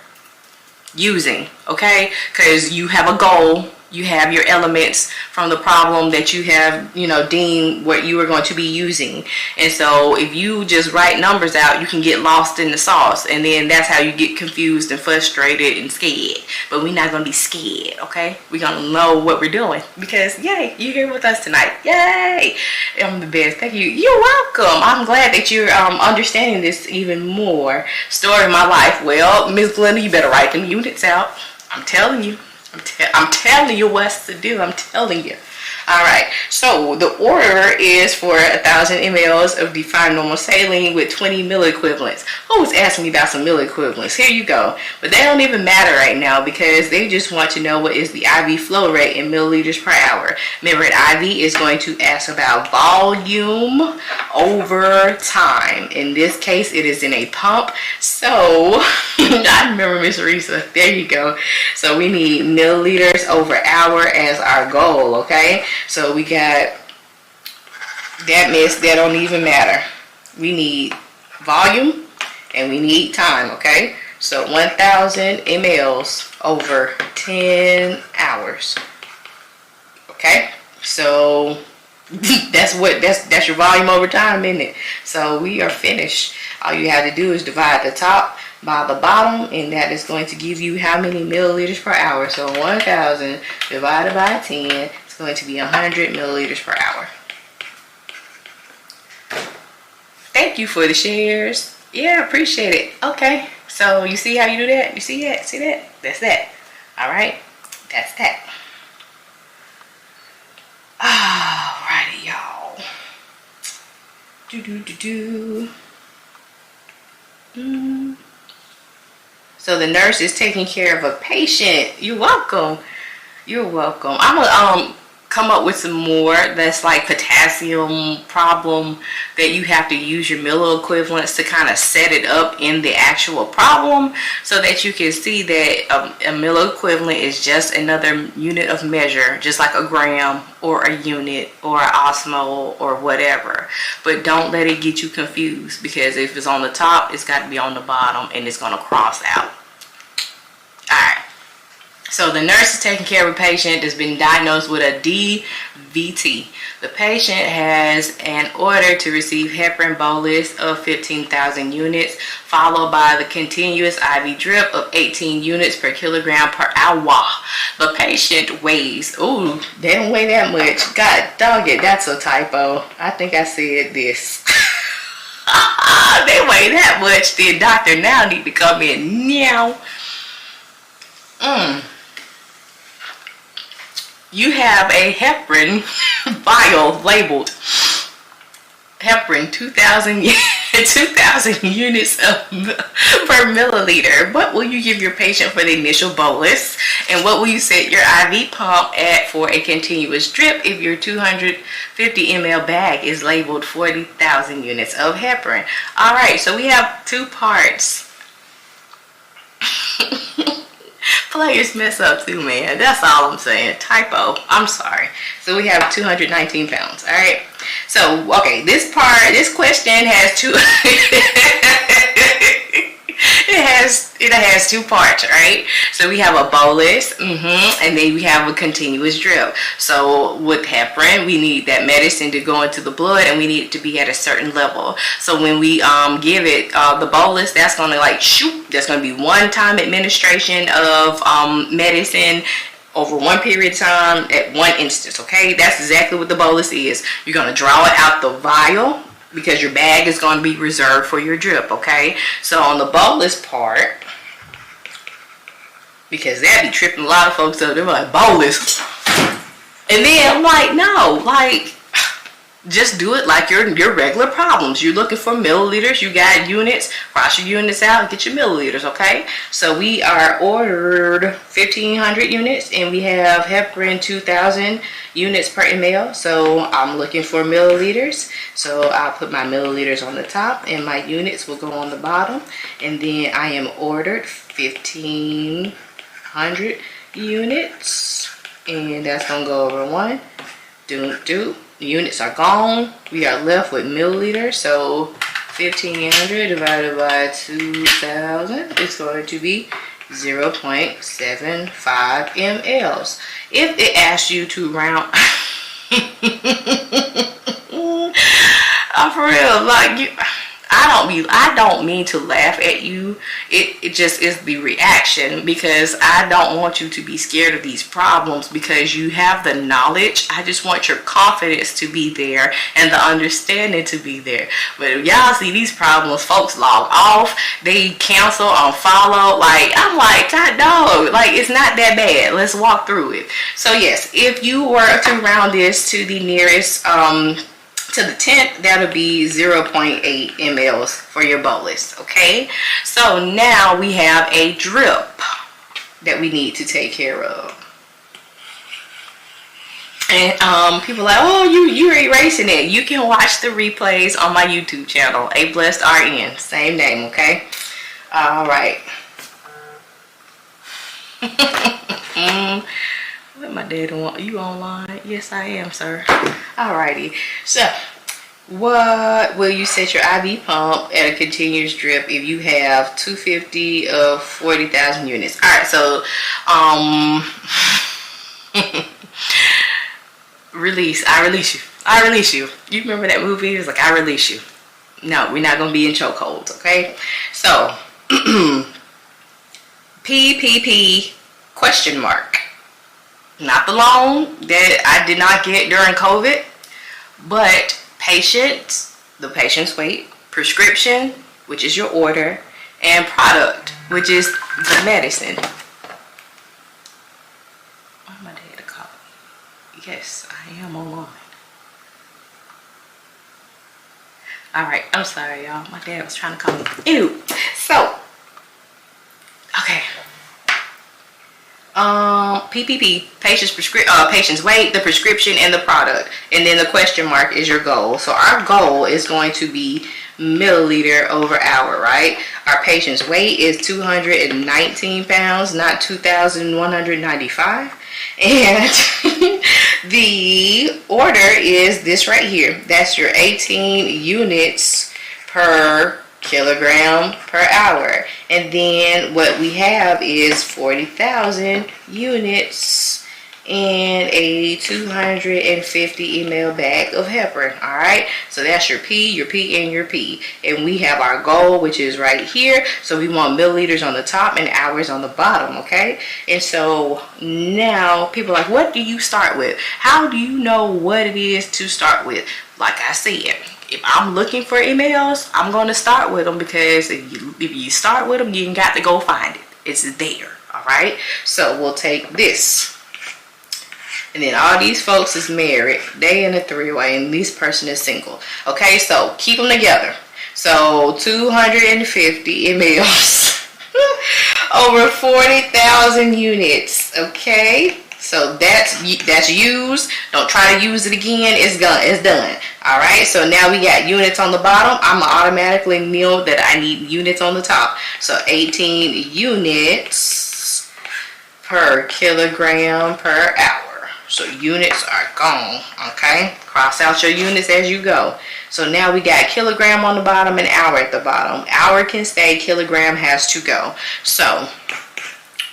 using, okay? Because you have a goal, you have your elements from the problem that you have, deemed what you are going to be using. And so if you just write numbers out, you can get lost in the sauce, and then that's how you get confused and frustrated and scared. But we're not going to be scared, okay? We're going to know what we're doing because, yay, you're here with us tonight. Yay! I'm the best. Thank you. You're welcome. I'm glad that you're understanding this even more. Story of my life. Well, Miss Glenda, you better write them units out. I'm telling you. I'm telling you what to do. I'm telling you. Alright, so the order is for 1,000 mLs of defined normal saline with 20 milliequivalents. Who was asking me about some milliequivalents? Here you go. But they don't even matter right now because they just want to know what is the IV flow rate in milliliters per hour. Remember, an IV is going to ask about volume over time. In this case, it is in a pump. So, I remember Miss Risa. There you go. So, we need milliliters over hour as our goal, okay? So we got that don't even matter. We need volume and we need time, okay? So 1,000 mLs over 10 hours. Okay? So that's your volume over time, isn't it? So we are finished. All you have to do is divide the top by the bottom, and that is going to give you how many milliliters per hour. So 1,000 divided by 10 is going to be 100 milliliters per hour. Thank you for the shares. Yeah, appreciate it. Okay, so you see how you do that? You see that? See that? That's that. All right, that's that. Alrighty, y'all. So the nurse is taking care of a patient. You're welcome. You're welcome. I'm gonna come up with some more that's like potassium problem that you have to use your milli equivalents to kind of set it up in the actual problem so that you can see that a milli equivalent is just another unit of measure, just like a gram or a unit or an osmol or whatever. But don't let it get you confused, because if it's on the top, it's got to be on the bottom and it's going to cross out. Alright. So the nurse is taking care of a patient that's been diagnosed with a DVT. The patient has an order to receive heparin bolus of 15,000 units, followed by the continuous IV drip of 18 units per kilogram per hour. The patient weighs, ooh, they don't weigh that much. God dog it, that's a typo. I think I said this. They weigh that much. The doctor now need to come in now. You have a heparin vial labeled heparin 2,000 units per milliliter. What will you give your patient for the initial bolus? And what will you set your IV pump at for a continuous drip if your 250 ml bag is labeled 40,000 units of heparin? All right, so we have two parts. Players mess up too, man. That's all I'm saying. Typo. I'm sorry. So we have 219 pounds. All right. So, okay, this question has two. It has two parts, right? So we have a bolus, and then we have a continuous drip. So with heparin, we need that medicine to go into the blood, and we need it to be at a certain level. So when we give it the bolus, that's going to like shoot. That's going to be one-time administration of medicine over one period of time at one instance. Okay, that's exactly what the bolus is. You're going to draw it out the vial, because your bag is going to be reserved for your drip, okay? So on the bolus part, because that be tripping a lot of folks up, they're like, bolus. And then I'm like, no, like, just do it like your regular problems. You're looking for milliliters, you got units, cross your units out, get your milliliters, okay? So we are ordered 1,500 units, and we have heparin 2,000 units per ml. So I'm looking for milliliters. So I'll put my milliliters on the top, and my units will go on the bottom. And then I am ordered 1,500 units, and that's gonna go over one. The units are gone. We are left with milliliters. So 1,500 divided by 2,000 is going to be 0.75 mLs. If it asks you to round, for real, like you, I don't mean to laugh at you. It just is the reaction, because I don't want you to be scared of these problems, because you have the knowledge. I just want your confidence to be there and the understanding to be there. But if y'all see these problems, folks log off, they cancel, unfollow. Like, I'm like, God dog, like, it's not that bad. Let's walk through it. So yes, if you were to round this to the nearest to the 10th, that'll be 0.8 mLs for your bolus, okay? So now we have a drip that we need to take care of. And people are like, oh, you're erasing it. You can watch the replays on my YouTube channel, A Blessed RN, same name, okay? All right. What my dad want? You online? Yes, I am, sir. Alrighty. So What will you set your IV pump at a continuous drip if you have 250 of 40,000 units? All right, so I release you. You remember that movie? It was like, I release you. No, we're not gonna be in chokeholds, okay? So PPP question mark. Not the loan that I did not get during COVID, but the patient's weight, prescription, which is your order, and product, which is the medicine. Why am I there to call? Yes, I am online. Alright, I'm sorry, y'all. My dad was trying to call me. Ew. So, okay. PPP, patient's weight, the prescription, and the product, and then the question mark is your goal. So our goal is going to be milliliter over hour, right? Our patient's weight is 219 pounds, not 2,195, and the order is this right here. That's your 18 units per kilogram per hour, and then what we have is 40,000 units in a 250 ml bag of heparin. All right, so that's your P, and your P, and we have our goal, which is right here. So we want milliliters on the top and hours on the bottom. Okay, and so now people are like, what do you start with? How do you know what it is to start with? Like I said, if I'm looking for emails, I'm going to start with them, because if you start with them, you got to go find it. It's there. All right. So we'll take this. And then all these folks is married. They in a three-way, and this person is single. Okay. So keep them together. So 250 mLs over 40,000 units. Okay. So that's used. Don't try to use it again. It's done. All right. So now we got units on the bottom. I'm automatically know that I need units on the top. So 18 units per kilogram per hour. So units are gone. Okay. Cross out your units as you go. So now we got kilogram on the bottom and hour at the bottom. Hour can stay. Kilogram has to go. So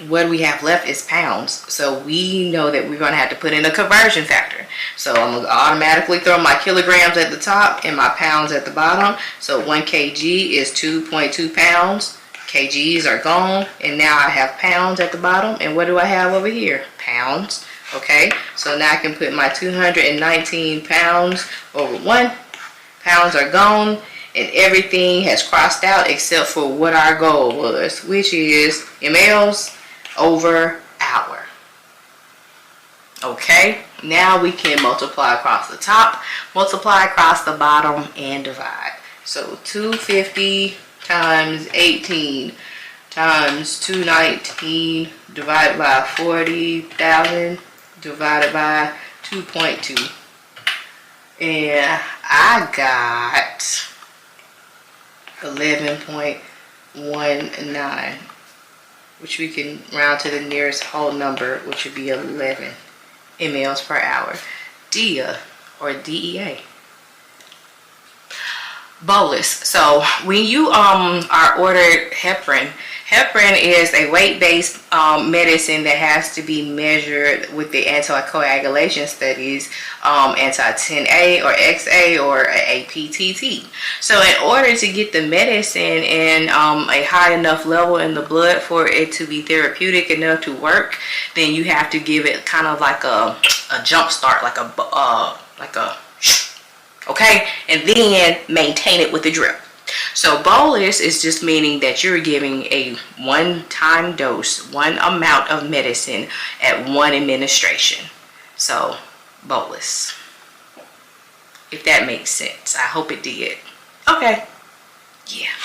what we have left is pounds. So we know that we're going to have to put in a conversion factor. So I'm going to automatically throw my kilograms at the top and my pounds at the bottom. So 1 kg is 2.2 pounds. Kgs are gone. And now I have pounds at the bottom. And what do I have over here? Pounds. Okay. So now I can put my 219 pounds over 1. Pounds are gone. And everything has crossed out except for what our goal was, which is mLs over hour. Okay, now we can multiply across the top, multiply across the bottom, and divide. So 250 times 18 times 219 divided by 40,000 divided by 2.2. And I got 11.19, which we can round to the nearest whole number, which would be 11 mLs per hour. DEA, or DEA. Bolus. So when you are ordered heparin, heparin is a weight-based medicine that has to be measured with the anticoagulation studies, anti-10A or XA or APTT. So in order to get the medicine in a high enough level in the blood for it to be therapeutic enough to work, then you have to give it kind of like a jump start, like a okay, and then maintain it with a drip. So bolus is just meaning that you're giving a one-time dose, one amount of medicine at one administration. So bolus, if that makes sense. I hope it did. Okay, yeah.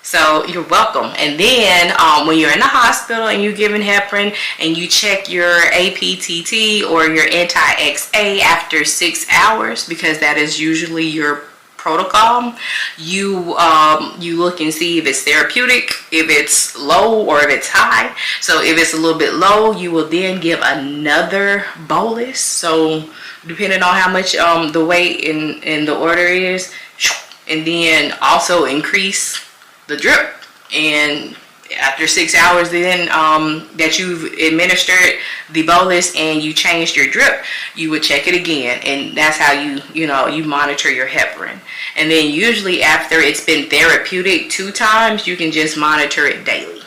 So you're welcome. And then when you're in the hospital and you're giving heparin and you check your APTT or your anti-XA after 6 hours, because that is usually your protocol. You look and see if it's therapeutic, if it's low, or if it's high. So if it's a little bit low, you will then give another bolus. So depending on how much the weight in the order is, and then also increase the drip. And after 6 hours then that you've administered the bolus and you changed your drip, you would check it again, and that's how you monitor your heparin. And then usually after it's been therapeutic 2 times, you can just monitor it daily.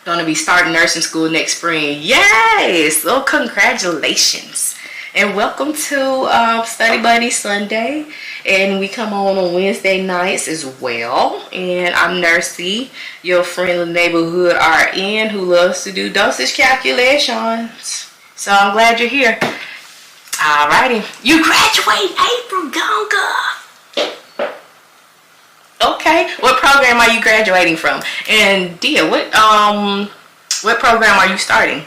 Gonna be starting nursing school next spring. Yes! Well, congratulations. And welcome to Study Buddy Sunday. And we come on Wednesday nights as well. And I'm Nursey, your friendly neighborhood RN who loves to do dosage calculations. So I'm glad you're here. Alrighty. You graduate April, Gonga. Okay. What program are you graduating from? And Dia, what program are you starting?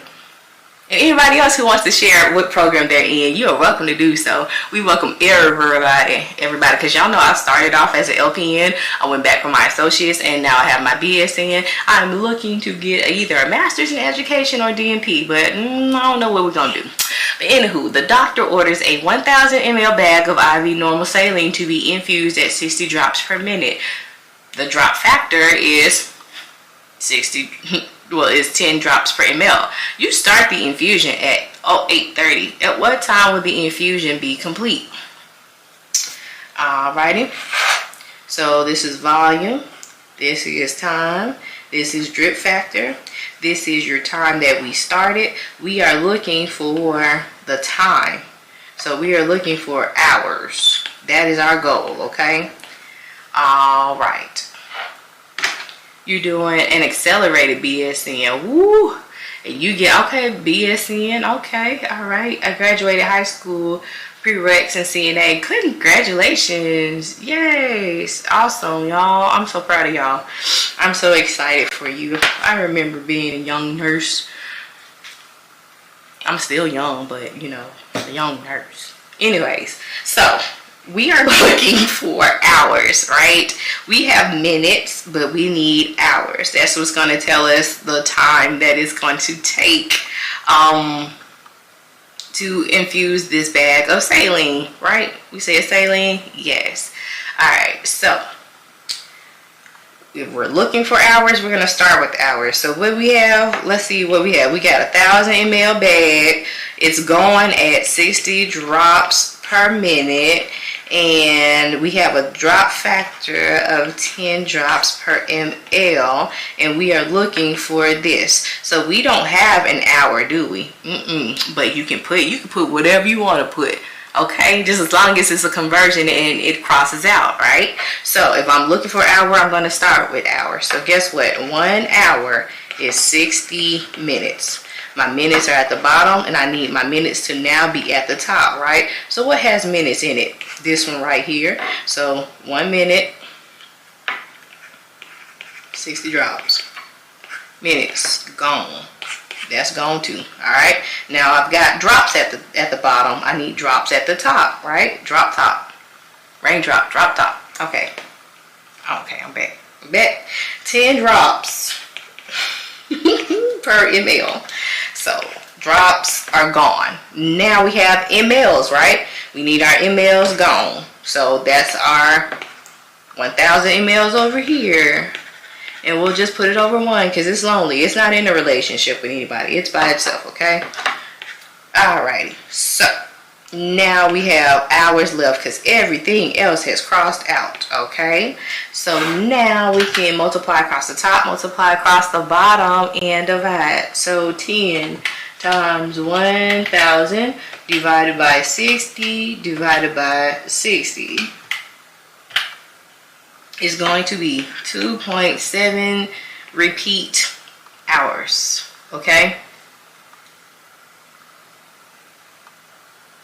And anybody else who wants to share what program they're in, you are welcome to do so. We welcome everybody, because y'all know I started off as an LPN. I went back for my associates, and now I have my BSN. I'm looking to get either a master's in education or DNP, but I don't know what we're going to do. But anywho, the doctor orders a 1,000 ml bag of IV normal saline to be infused at 60 drops per minute. The drop factor is 10 drops per ml. You start the infusion at 8:30. At what time will the infusion be complete? Alrighty. So this is volume. This is time. This is drip factor. This is your time that we started. We are looking for the time. So we are looking for hours. That is our goal, okay? Alright. You're doing an accelerated BSN. Woo! And you get, okay, BSN, okay, all right. I graduated high school, prereqs and CNA. Congratulations. Yes. Awesome, y'all. I'm so proud of y'all. I'm so excited for you. I remember being a young nurse. I'm still young, but, a young nurse. Anyways, so we are looking for hours, right? We have minutes, but we need hours. That's what's going to tell us the time that it's going to take to infuse this bag of saline, right? We said saline? Yes. All right, so if we're looking for hours, we're going to start with hours. So what we have, let's see what we have. We got 1,000 ml bag. It's going at 60 drops per minute. And we have a drop factor of 10 drops per ml, and we are looking for this. So we don't have an hour, do we? But you can put whatever you want to put, okay? Just as long as it's a conversion and it crosses out, right? So if I'm looking for an hour, I'm going to start with hours. So guess what? 1 hour is 60 minutes. My minutes are at the bottom, and I need my minutes to now be at the top, right? So what has minutes in it? This one right here. So 1 minute, 60 drops. Minutes gone. That's gone too. All right. Now I've got drops at the bottom. I need drops at the top, right? Drop top. Raindrop. Drop top. Okay. Okay. I'm back. 10 drops per ml. So drops are gone. Now we have mLs, right? We need our mLs gone. So that's our 1,000 mLs over here. And we'll just put it over 1 because it's lonely. It's not in a relationship with anybody. It's by itself, okay? Alrighty. So now we have hours left because everything else has crossed out, okay? So now we can multiply across the top, multiply across the bottom, and divide. So 10 times 1,000 divided by 60 divided by 60 is going to be 2.7 repeat hours, okay?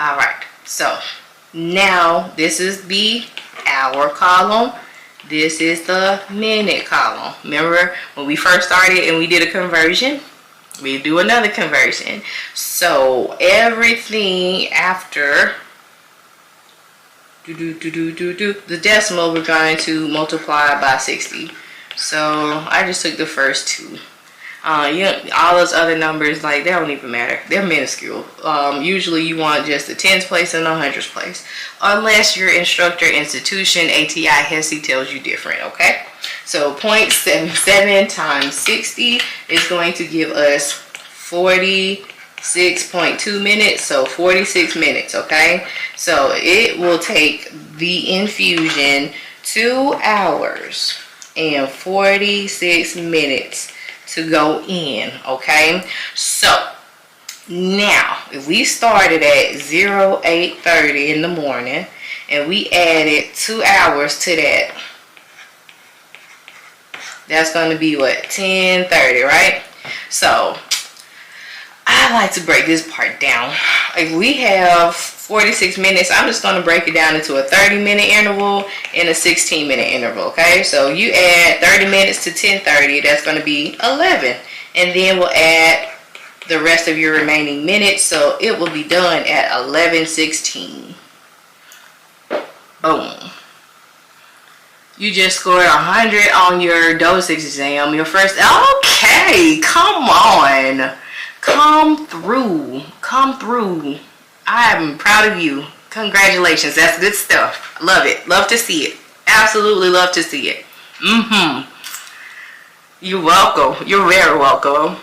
All right, so now this is the hour column. This is the minute column. Remember when we first started and we did a conversion? We do another conversion. So everything after The decimal we're going to multiply by 60. So I just took the first two. All those other numbers, like, they don't even matter. They're minuscule. Usually you want just the tens place and the hundreds place, unless your instructor, institution, ATI, HESI tells you different. Okay, so 0.77 times 60 is going to give us 46.2 minutes. So 46 minutes. Okay, so it will take the infusion 2 hours and 46 minutes to go in. Okay, so now if we started at 08:30 in the morning and we added 2 hours to that, that's going to be what, 10:30, right? So I like to break this part down. If we have 46 minutes, I'm just going to break it down into a 30-minute interval and a 16-minute interval. Okay, so you add 30 minutes to 10:30, that's going to be 11, and then we'll add the rest of your remaining minutes, so it will be done at 11:16. Boom. You just scored 100 on your dosage exam. Your first. Okay, come on. Come through. I am proud of you. Congratulations. That's good stuff. Love it. Love to see it. Absolutely love to see it. You're welcome. You're very welcome.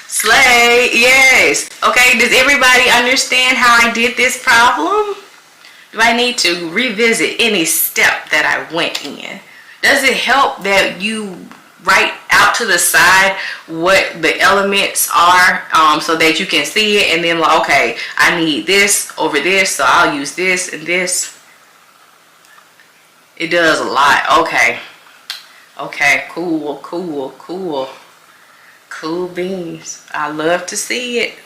Slay. Yes. Okay, does everybody understand how I did this problem? Do I need to revisit any step that I went in? Does it help that you write out to the side what the elements are, so that you can see it, and then, like, okay, I need this over this, so I'll use this and this? It does a lot. Okay, cool beans. I love to see it.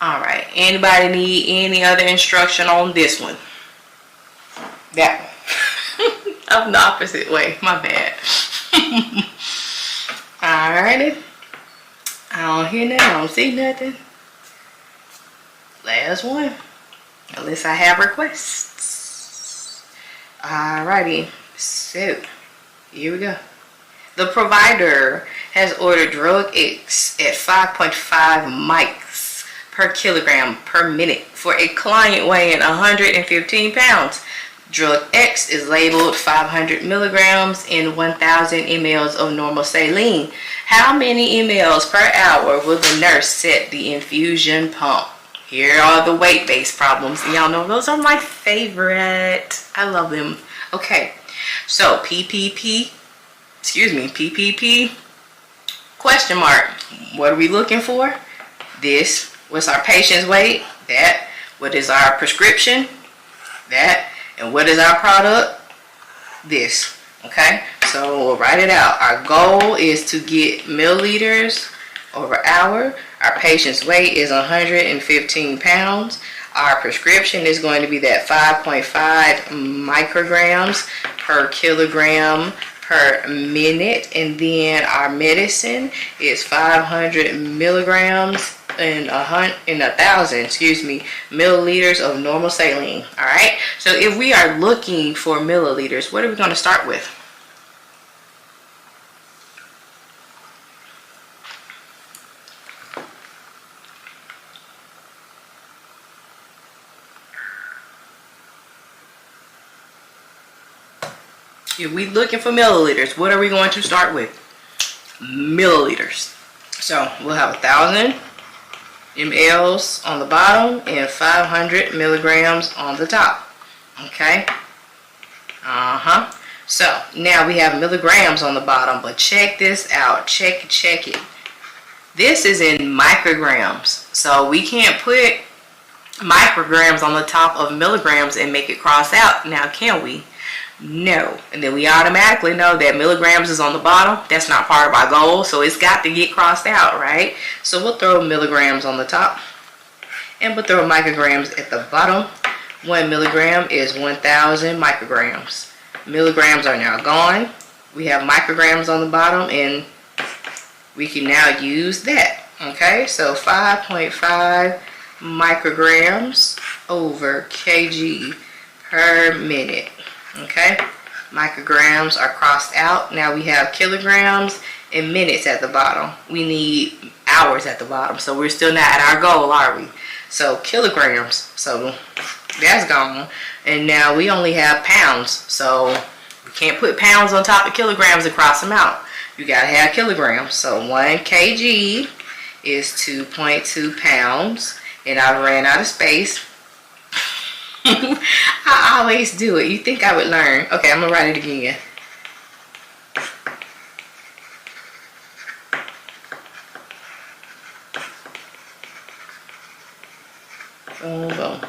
All right, anybody need any other instruction on this one? That one. I'm the opposite way, my bad. Alrighty, I don't hear nothing, I don't see nothing. Last one, unless I have requests. Alrighty, so here we go. The provider has ordered drug X at 5.5 mics per kilogram per minute for a client weighing 115 pounds. Drug X is labeled 500 milligrams in 1,000 mLs of normal saline. How many mLs per hour will the nurse set the infusion pump? Here are the weight-based problems. Y'all know those are my favorite. I love them. Okay, so PPP, question mark. What are we looking for? This. What's our patient's weight? That. What is our prescription? That. And what is our product? This. Okay, so we'll write it out. Our goal is to get milliliters over hour. Our patient's weight is 115 pounds. Our prescription is going to be that 5.5 micrograms per kilogram per minute. And then our medicine is 500 milligrams in 1,000 milliliters of normal saline. All right, so if we are looking for milliliters, what are we going to start with? If we looking for milliliters, what are we going to start with? Milliliters. So we'll have 1,000 mLs on the bottom and 500 milligrams on the top. Okay. So now we have milligrams on the bottom, but check this out. Check it. This is in micrograms, so we can't put micrograms on the top of milligrams and make it cross out. Now, can we? No. And then we automatically know that milligrams is on the bottom. That's not part of our goal, so it's got to get crossed out, right? So we'll throw milligrams on the top and we'll throw micrograms at the bottom. 1 milligram is 1,000 micrograms. Milligrams are now gone. We have micrograms on the bottom, and we can now use that. Okay, so 5.5 micrograms over kg per minute. Okay, micrograms are crossed out. Now we have kilograms and minutes at the bottom. We need hours at the bottom, so we're still not at our goal, are we? So kilograms, so that's gone. And now we only have pounds, so we can't put pounds on top of kilograms and cross them out. You gotta have kilograms. So 1 kg is 2.2 pounds. And I ran out of space. I always do it. You think I would learn. Okay, I'm gonna write it again. Boom, boom.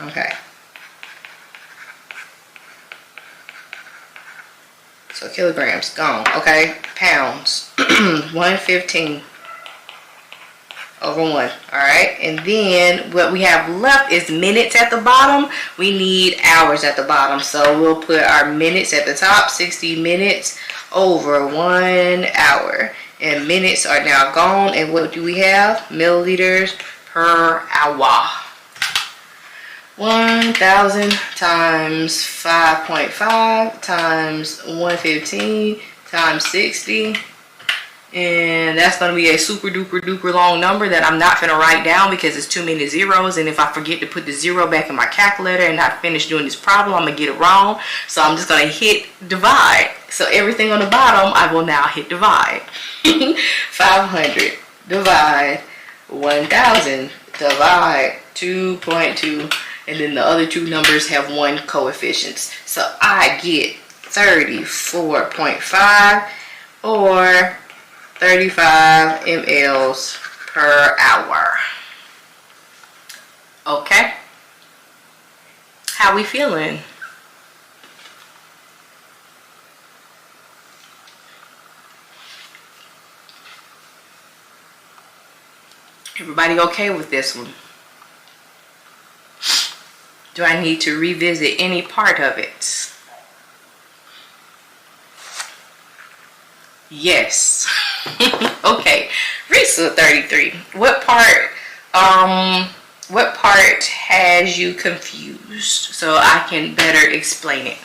Okay. So kilograms gone. Okay, pounds. 115 over 1. All right, and then what we have left is minutes at the bottom. We need hours at the bottom, so we'll put our minutes at the top. 60 minutes over 1 hour, and minutes are now gone. And what do we have? Milliliters per hour. 1,000 times 5.5 times 115 times 60, and that's going to be a super duper duper long number that I'm not going to write down because it's too many zeros, and if I forget to put the 0 back in my calculator and not finish doing this problem, I'm going to get it wrong. So I'm just going to hit divide. So everything on the bottom, I will now hit divide. 500 divide 1,000 divide 2.2, and then the other two numbers have 1 coefficients. So I get 34.5 or 35 mLs per hour. Okay. How we feeling? Everybody okay with this one? Do I need to revisit any part of it? Yes. Okay. Risa 33. What part has you confused so I can better explain it?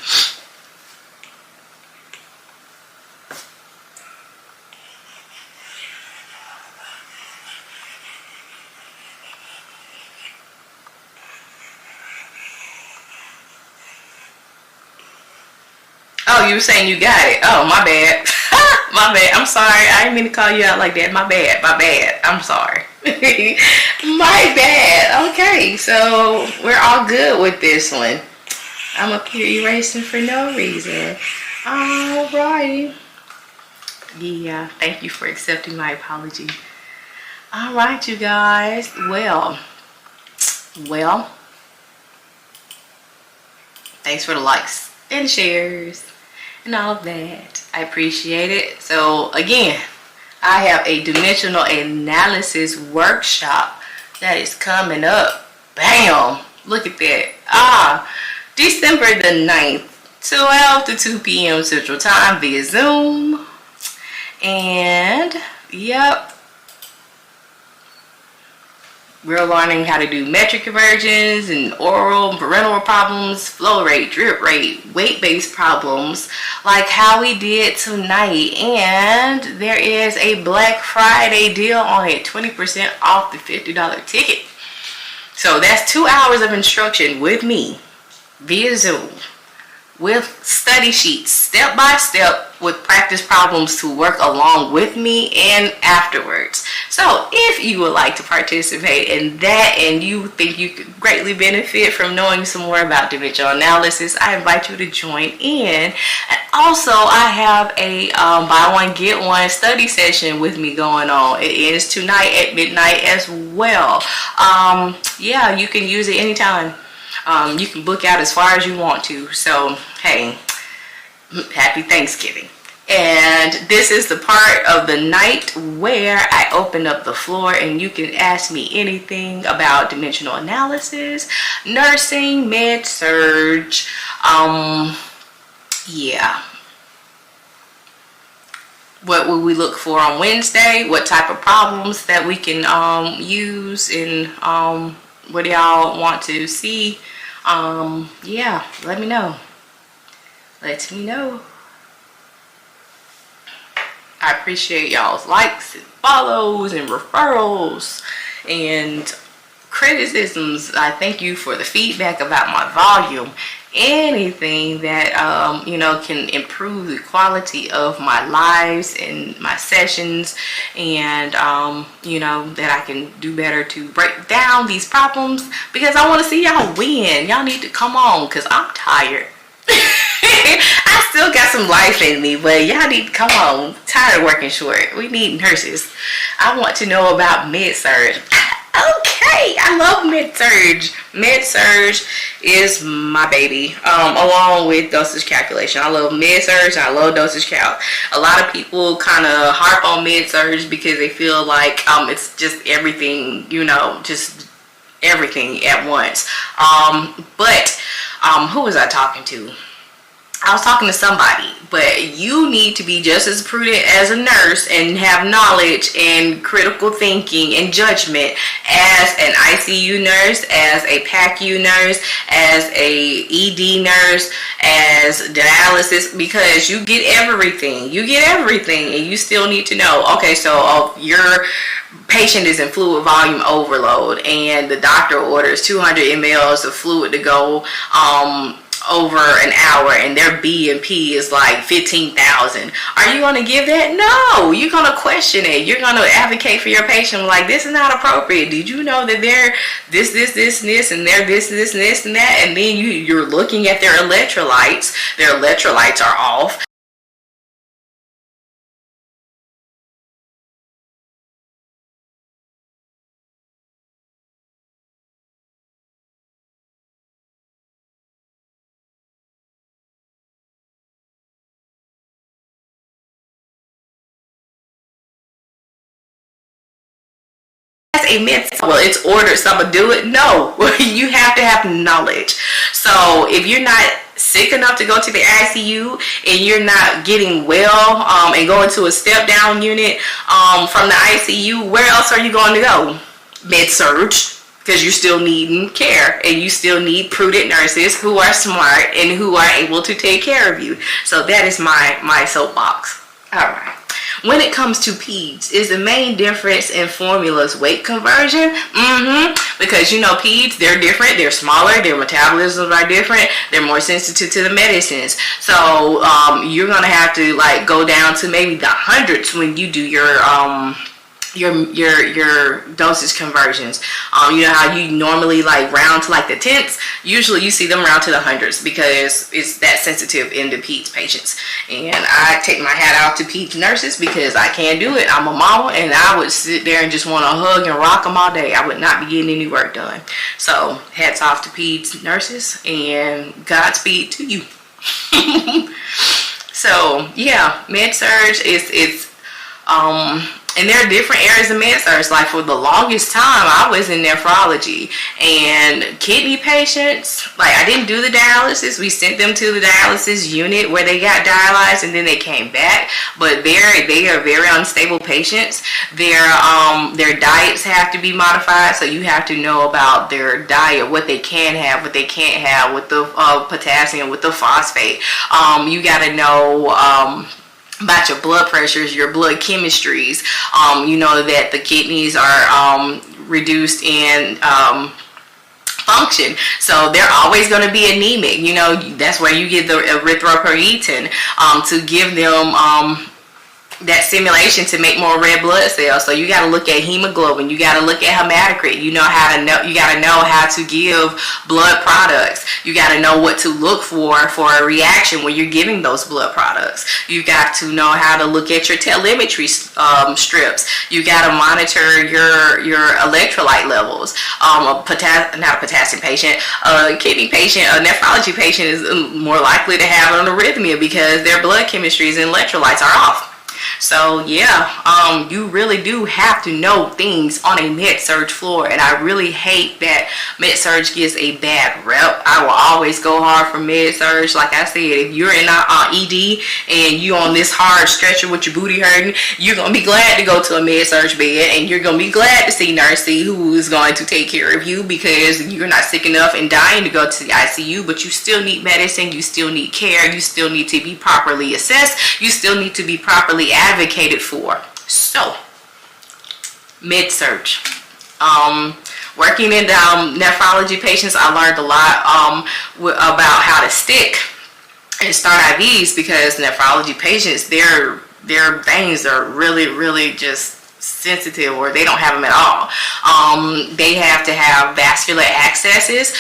Oh, you were saying you got it. Oh, my bad. My bad. I'm sorry. I didn't mean to call you out like that. My bad. My bad. I'm sorry. My bad. Okay, so we're all good with this one. I'm up here erasing for no reason. Alrighty. Yeah, thank you for accepting my apology. Alright, you guys. Well. Thanks for the likes and shares and all of that. I appreciate it. So again, I have a dimensional analysis workshop that is coming up. Bam! Look at that. December the 9th, 12 to 2 p.m. Central Time via Zoom. And yep, we're learning how to do metric conversions and oral and parenteral problems, flow rate, drip rate, weight-based problems, like how we did tonight. And there is a Black Friday deal on it, 20% off the $50 ticket. So that's 2 hours of instruction with me via Zoom, with study sheets, step by step, with practice problems to work along with me and afterwards. So if you would like to participate in that and you think you could greatly benefit from knowing some more about dimensional analysis, I invite you to join in. And also I have a buy one get one study session with me going on. It ends tonight at midnight as well. Yeah, you can use it anytime. You can book out as far as you want to. So hey, happy Thanksgiving. And this is the part of the night where I open up the floor and you can ask me anything about dimensional analysis, nursing, med surg, yeah. what will we look for on Wednesday? What type of problems that we can use, and what do y'all want to see? Yeah, let me know. Let me know. I appreciate y'all's likes and follows and referrals and criticisms. I thank you for the feedback about my volume. Anything that you know, can improve the quality of my lives and my sessions, and you know, that I can do better to break down these problems, because I want to see y'all win. Y'all need to come on, because I'm tired. I still got some life in me, but y'all need to come on. I'm tired of working short. We need nurses. I want to know about med-surg. Okay, I love med-surg. Med-surg is my baby, along with dosage calculation. I love med-surg and I love dosage calc. A lot of people kind of harp on med-surg because they feel like it's just everything, you know, just everything at once. But who was I talking to? I was talking to somebody, but you need to be just as prudent as a nurse and have knowledge and critical thinking and judgment as an ICU nurse, as a PACU nurse, as a ED nurse, as dialysis, because you get everything. You get everything, and you still need to know, okay, so your patient is in fluid volume overload and the doctor orders 200 mLs of fluid to go over an hour, and their B&P is like 15,000. Are you going to give that? No, you're going to question it. You're going to advocate for your patient, like, this is not appropriate. Did you know that they're this, and they're this, and that? And then you're looking at their electrolytes. Their electrolytes are off. A myth. Well, it's ordered, so I'm gonna do it. No, you have to have knowledge. So if you're not sick enough to go to the ICU and you're not getting well and going to a step down unit from the ICU, where else are you going to go? Med-surg, because you're still needing care, and you still need prudent nurses who are smart and who are able to take care of you. So that is my soapbox. All right. When it comes to peds, is the main difference in formulas weight conversion? Because, you know, peds, they're different, they're smaller, their metabolisms are different, they're more sensitive to the medicines. So you're gonna have to like go down to maybe the hundreds when you do your dosage conversions. You know how you normally like round to like the tenths? Usually you see them round to the hundreds because it's that sensitive in the peds patients. And I take my hat out to peds nurses because I can't do it. I'm a mama, and I would sit there and just want to hug and rock them all day. I would not be getting any work done. So hats off to peds nurses, and Godspeed to you. So yeah, med-surg is and there are different areas of med-surg. Like for the longest time, I was in nephrology, and kidney patients, like I didn't do the dialysis. We sent them to the dialysis unit where they got dialyzed, and then they came back. But they are very unstable patients. Their diets have to be modified, so you have to know about their diet, what they can have, what they can't have, with the potassium, with the phosphate. You got to know about your blood pressures, your blood chemistries. You know that the kidneys are reduced in function, so they're always going to be anemic. You know, that's where you get the erythropoietin to give them that stimulation to make more red blood cells. So you got to look at hemoglobin, you got to look at hematocrit. You got to know how to give blood products. You got to know what to look for a reaction when you're giving those blood products. You got to know how to look at your telemetry strips. You got to monitor your electrolyte levels. Not a potassium patient, a kidney patient, a nephrology patient is more likely to have an arrhythmia because their blood chemistries and electrolytes are off. So yeah, you really do have to know things on a med-surg floor, and I really hate that med-surg gets a bad rep. I will always go hard for med-surg. Like I said, if you're in ED and you on this hard stretcher with your booty hurting, you're gonna be glad to go to a med-surg bed, and you're gonna be glad to see Nurse C, who is going to take care of you, because you're not sick enough and dying to go to the ICU, but you still need medicine, you still need care, you still need to be properly assessed, you still need to be properly advocated for. So, med-surg. Working in nephrology patients, I learned a lot about how to stick and start IVs, because nephrology patients, their veins are really just sensitive, or they don't have them at all. They have to have vascular accesses,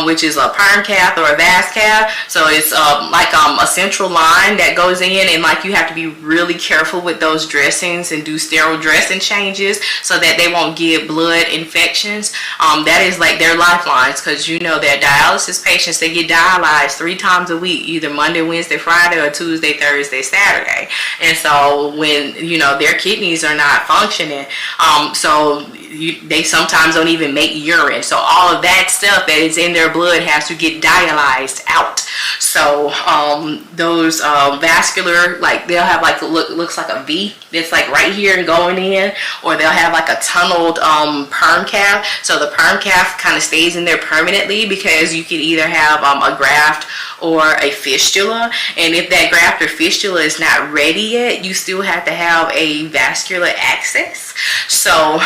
which is a perm cath or a vas cath. So it's like a central line that goes in, and like you have to be really careful with those dressings and do sterile dressing changes so that they won't get blood infections. That is like their lifelines, because you know that dialysis patients, they get dialyzed 3 times a week, either Monday, Wednesday, Friday, or Tuesday, Thursday, Saturday. And so when you know their kidneys are not functioning, so they sometimes don't even make urine. So all of that stuff that is in their blood has to get dialyzed out. So those vascular, like they'll have like looks like a V that's like right here and going in, or they'll have like a tunneled perm cath. So the perm cath kind of stays in there permanently, because you can either have a graft or a fistula, and if that graft or fistula is not ready yet, you still have to have a vascular access. So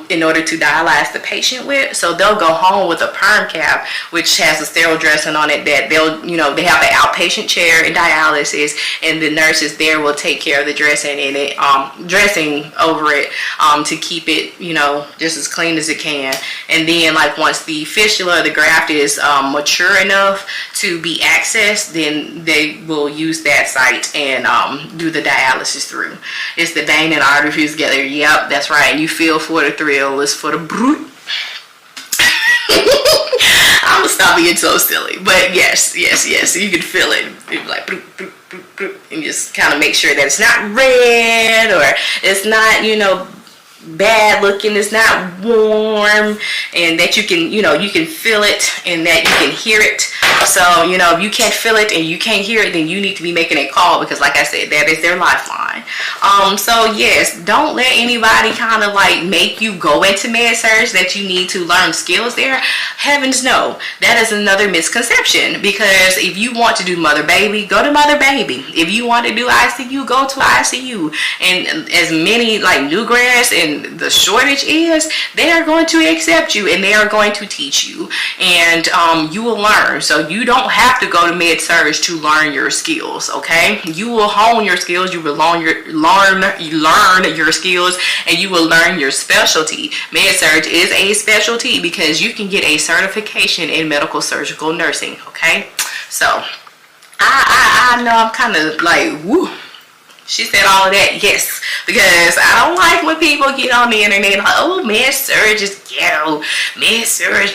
in order to dialyze the patient with, so they'll go home with a perm cath, which has a sterile dressing on it, that they'll, you know, they have an outpatient chair in dialysis, and the nurses there will take care of the dressing in it, dressing over it, to keep it, you know, just as clean as it can. And then like once the fistula or the graft is mature enough to be accessed, then they will use that site and do the dialysis through. It's the vein and artery fused together. Yep, that's right. And you feel for the thrill, it's for the brute. I'm gonna stop being so silly, but yes, you can feel it. It's like broop, broop, broop, broop, and just kind of make sure that it's not red, or it's not, you know, bad looking, it's not warm, and that you can, you know, you can feel it and that you can hear it. So, you know, if you can't feel it and you can't hear it, then you need to be making a call, because like I said, that is their lifeline. So yes, don't let anybody kind of like make you go into med-surg that you need to learn skills there. Heavens no, that is another misconception, because if you want to do mother baby, go to mother baby. If you want to do ICU, go to ICU. And as many like new grads and the shortage is, they are going to accept you and they are going to teach you, and you will learn. So you don't have to go to med-surg to learn your skills, okay? You will hone your skills, you will learn your skills, and you will learn your specialty. Med-surg is a specialty because you can get a certification in medical surgical nursing, okay? So I know I'm kind of like, woo. She said all of that, yes, because I don't like when people get on the internet like, oh, med-surg is ghetto, med-surg,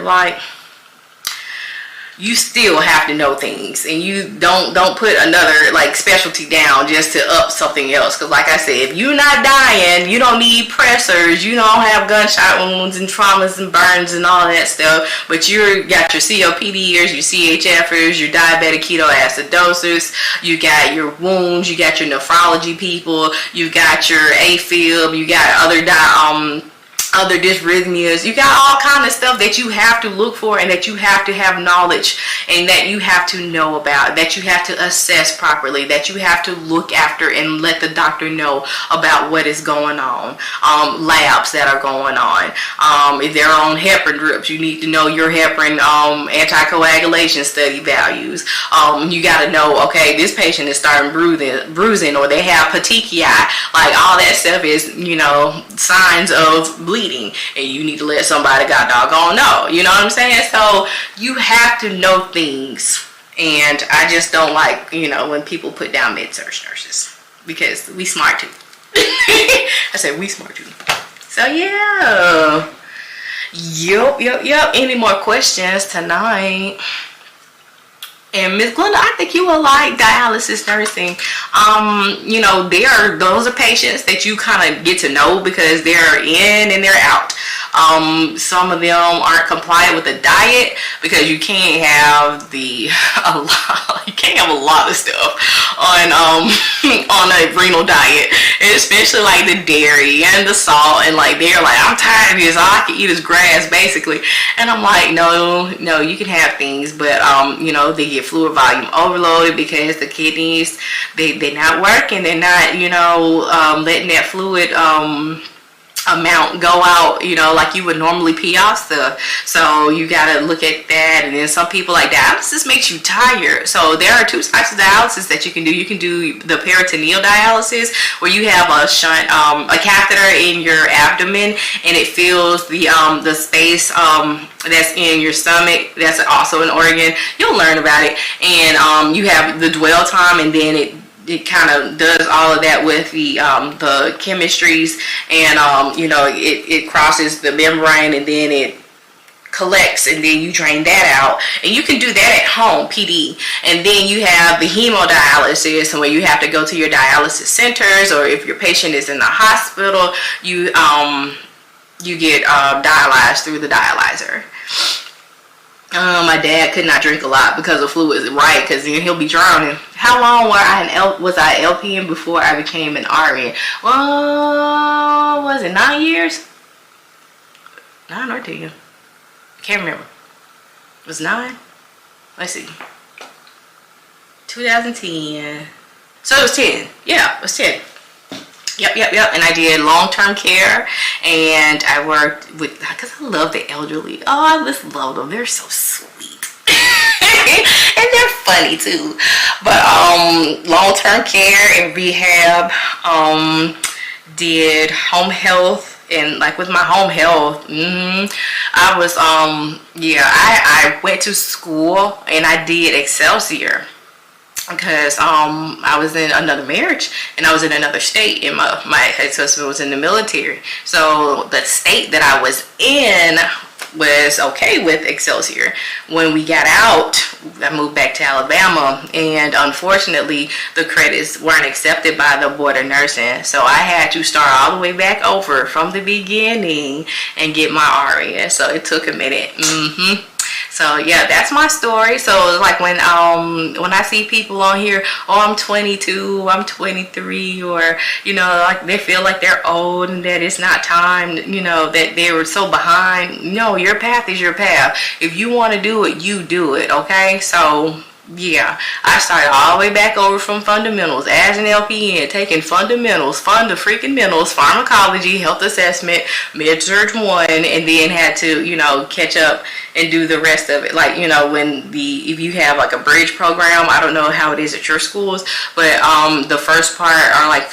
like, you still have to know things, and you don't put another like specialty down just to up something else. Because like I said, if you're not dying, you don't need pressors, you don't have gunshot wounds and traumas and burns and all that stuff, but you got your COPDers, your CHFers, your diabetic ketoacidosis, you got your wounds, you got your nephrology people, you got your AFib, you got other dysrhythmias, you got all kind of stuff that you have to look for, and that you have to have knowledge, and that you have to know about, that you have to assess properly, that you have to look after and let the doctor know about what is going on, labs that are going on, if they're on heparin drips, you need to know your heparin anticoagulation study values. You got to know, okay, this patient is starting bruising, or they have petechiae, like all that stuff is, you know, signs of bleeding, and you need to let somebody god doggone know, you know what I'm saying? So you have to know things, and I just don't like, you know, when people put down med-surg nurses, because we smart too. I said we smart too. So yeah, yep. Any more questions tonight? And Miss Glenda, I think you will like dialysis nursing. Those are patients that you kind of get to know because they're in and they're out. Some of them aren't compliant with the diet because you can't have a lot of stuff on on a renal diet, and especially like the dairy and the salt, and like they're like, I'm tired of this, all I can eat is grass basically. And I'm like, no, you can have things, but they get fluid volume overloaded because the kidneys, they're not working, they're not letting that fluid amount go out, like you would normally pee off stuff. So you got to look at that. And then some people, like, dialysis makes you tired. So there are two types of dialysis that you can do. You can do the peritoneal dialysis, where you have a shunt, a catheter in your abdomen, and it fills the space that's in your stomach. That's also an organ. You'll learn about it. And you have the dwell time, and then it kind of does all of that with the chemistries, and it crosses the membrane, and then it collects, and then you drain that out, and you can do that at home, PD. And then you have the hemodialysis, where you have to go to your dialysis centers, or if your patient is in the hospital, you get dialyzed through the dialyzer. My dad could not drink a lot because of fluids, right? Because then he'll be drowning. How long was I LPN before I became an RN? Well, was it 9 years? 9 or 10? Can't remember. It was 9? Let's see. 2010. So it was 10. Yeah, it was 10. Yep. And I did long-term care, and I worked with, because I love the elderly. Oh, I just love them. They're so sweet. And they're funny too. But long-term care and rehab, did home health. And like with my home health, I was, I went to school and I did Excelsior. Because I was in another marriage, and I was in another state, and my ex-husband was in the military. So the state that I was in was okay with Excelsior. When we got out, I moved back to Alabama, and unfortunately the credits weren't accepted by the board of nursing. So I had to start all the way back over from the beginning and get my RN. So it took a minute. So yeah, that's my story. So like when I see people on here, oh, I'm 22, I'm 23, or like they feel like they're old and that it's not time, that they were so behind. No, your path is your path. If you want to do it, you do it. Okay, so yeah, I started all the way back over from fundamentals as an LPN, taking fundamentals, pharmacology, health assessment, med-surg 1, and then had to, catch up and do the rest of it. Like, if you have like a bridge program, I don't know how it is at your schools, but the first part are like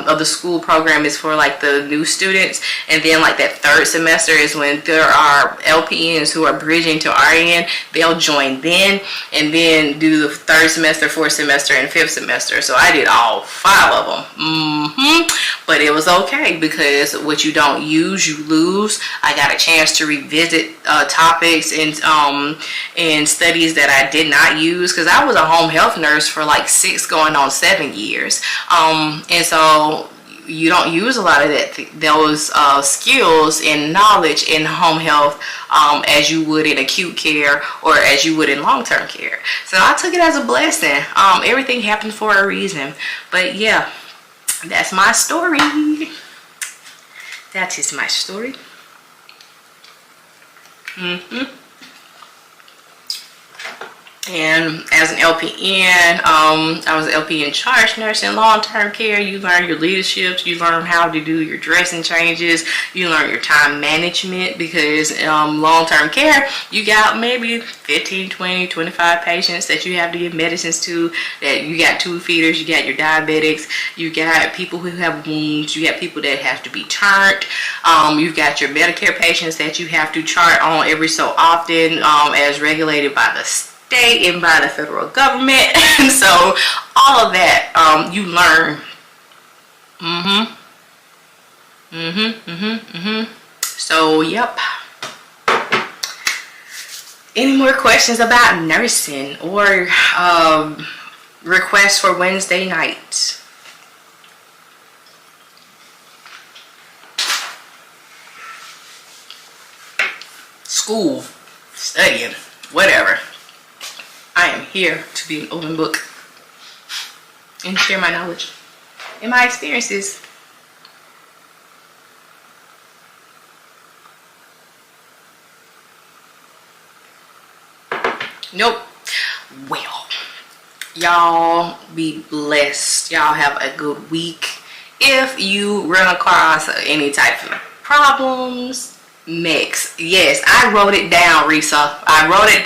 of the school program is for like the new students, and then like that third semester is when there are LPNs who are bridging to RN. They'll join then, and then do the third semester, fourth semester, and fifth semester. So I did all 5 of them. But it was okay, because what you don't use, you lose. I got a chance to revisit topics and studies that I did not use, because I was a home health nurse for like 6 going on 7 years. And so you don't use a lot of those skills and knowledge in home health as you would in acute care or as you would in long-term care. So I took it as a blessing. Everything happened for a reason. But yeah, that's my story. That is my story. And as an LPN, I was an LPN charge nurse in long-term care. You learn your leadership, you learn how to do your dressing changes, you learn your time management, because long-term care, you got maybe 15, 20, 25 patients that you have to give medicines to, that you got tube feeders, you got your diabetics, you got people who have wounds, you got people that have to be turned, you've got your Medicare patients that you have to chart on every so often, as regulated by the state and by the federal government. And so all of that you learn. So yep. Any more questions about nursing or requests for Wednesday night? School, studying, whatever. I am here to be an open book and share my knowledge and my experiences. Nope. Well, y'all be blessed. Y'all have a good week. If you run across any type of problems, yes, I wrote it down, Risa. I wrote it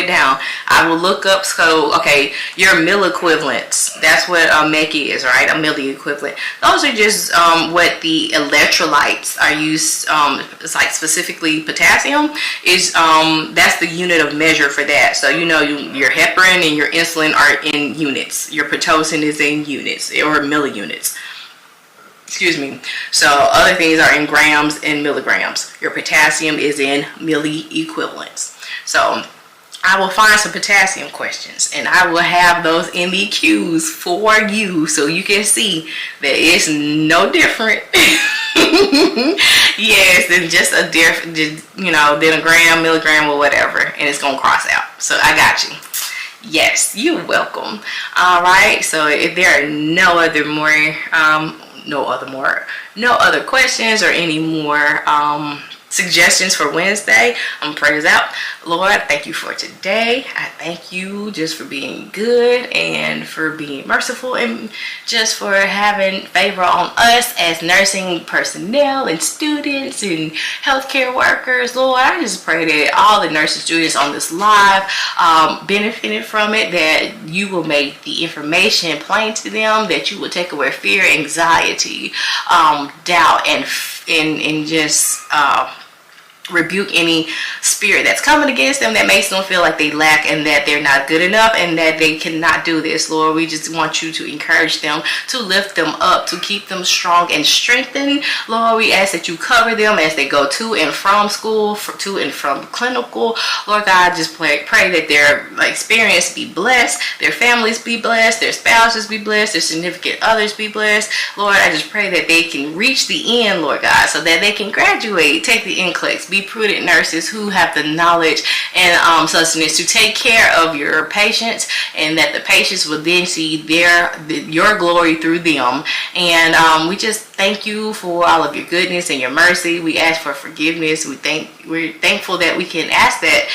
down. I will look up. So, okay, your mill equivalents. That's what a MEC is, right? A milli equivalent. Those are just what the electrolytes are used. It's like specifically potassium is. That's the unit of measure for that. So you know your heparin and your insulin are in units. Your pitocin is in units or milliunits. Excuse me. So other things are in grams and milligrams. Your potassium is in milli equivalents. So I will find some potassium questions and I will have those in the queues for you so you can see that it's no different. Yes, than just a different, than a gram, milligram, or whatever, and it's gonna cross out. So I got you. Yes, you're welcome. All right. So if there are no other questions or any more suggestions for Wednesday, prayers out. Lord, thank you for today. I thank you just for being good and for being merciful and just for having favor on us as nursing personnel and students and healthcare workers. Lord, I just pray that all the nursing students on this live benefited from it, that you will make the information plain to them, that you will take away fear, anxiety, doubt, and just rebuke any spirit that's coming against them that makes them feel like they lack and that they're not good enough and that they cannot do this. Lord, we just want you to encourage them, to lift them up, to keep them strong and strengthened. Lord, we ask that you cover them as they go to and from school, to and from clinical. Lord God, just pray that their experience be blessed, their families be blessed, their spouses be blessed, their significant others be blessed. Lord, I just pray that they can reach the end, Lord God, so that they can graduate, take the NCLEX, be prudent nurses who have the knowledge and sustenance to take care of your patients, and that the patients will then see your glory through them. And we just thank you for all of your goodness and your mercy. We ask for forgiveness. We're thankful that we can ask that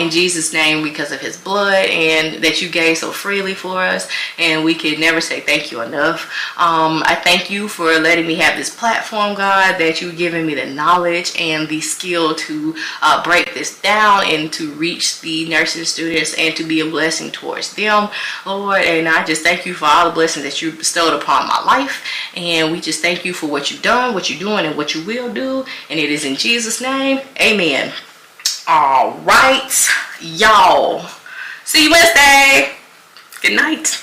in Jesus' name because of his blood and that you gave so freely for us, and we could never say thank you enough. I thank you for letting me have this platform, God, that you've given me the knowledge and the skill to break this down and to reach the nursing students and to be a blessing towards them, Lord. And I just thank you for all the blessings that you bestowed upon my life, and we just thank you for what you've done, what you're doing, and what you will do, and it is in Jesus' name, amen. All right, y'all, see you Wednesday. Good night.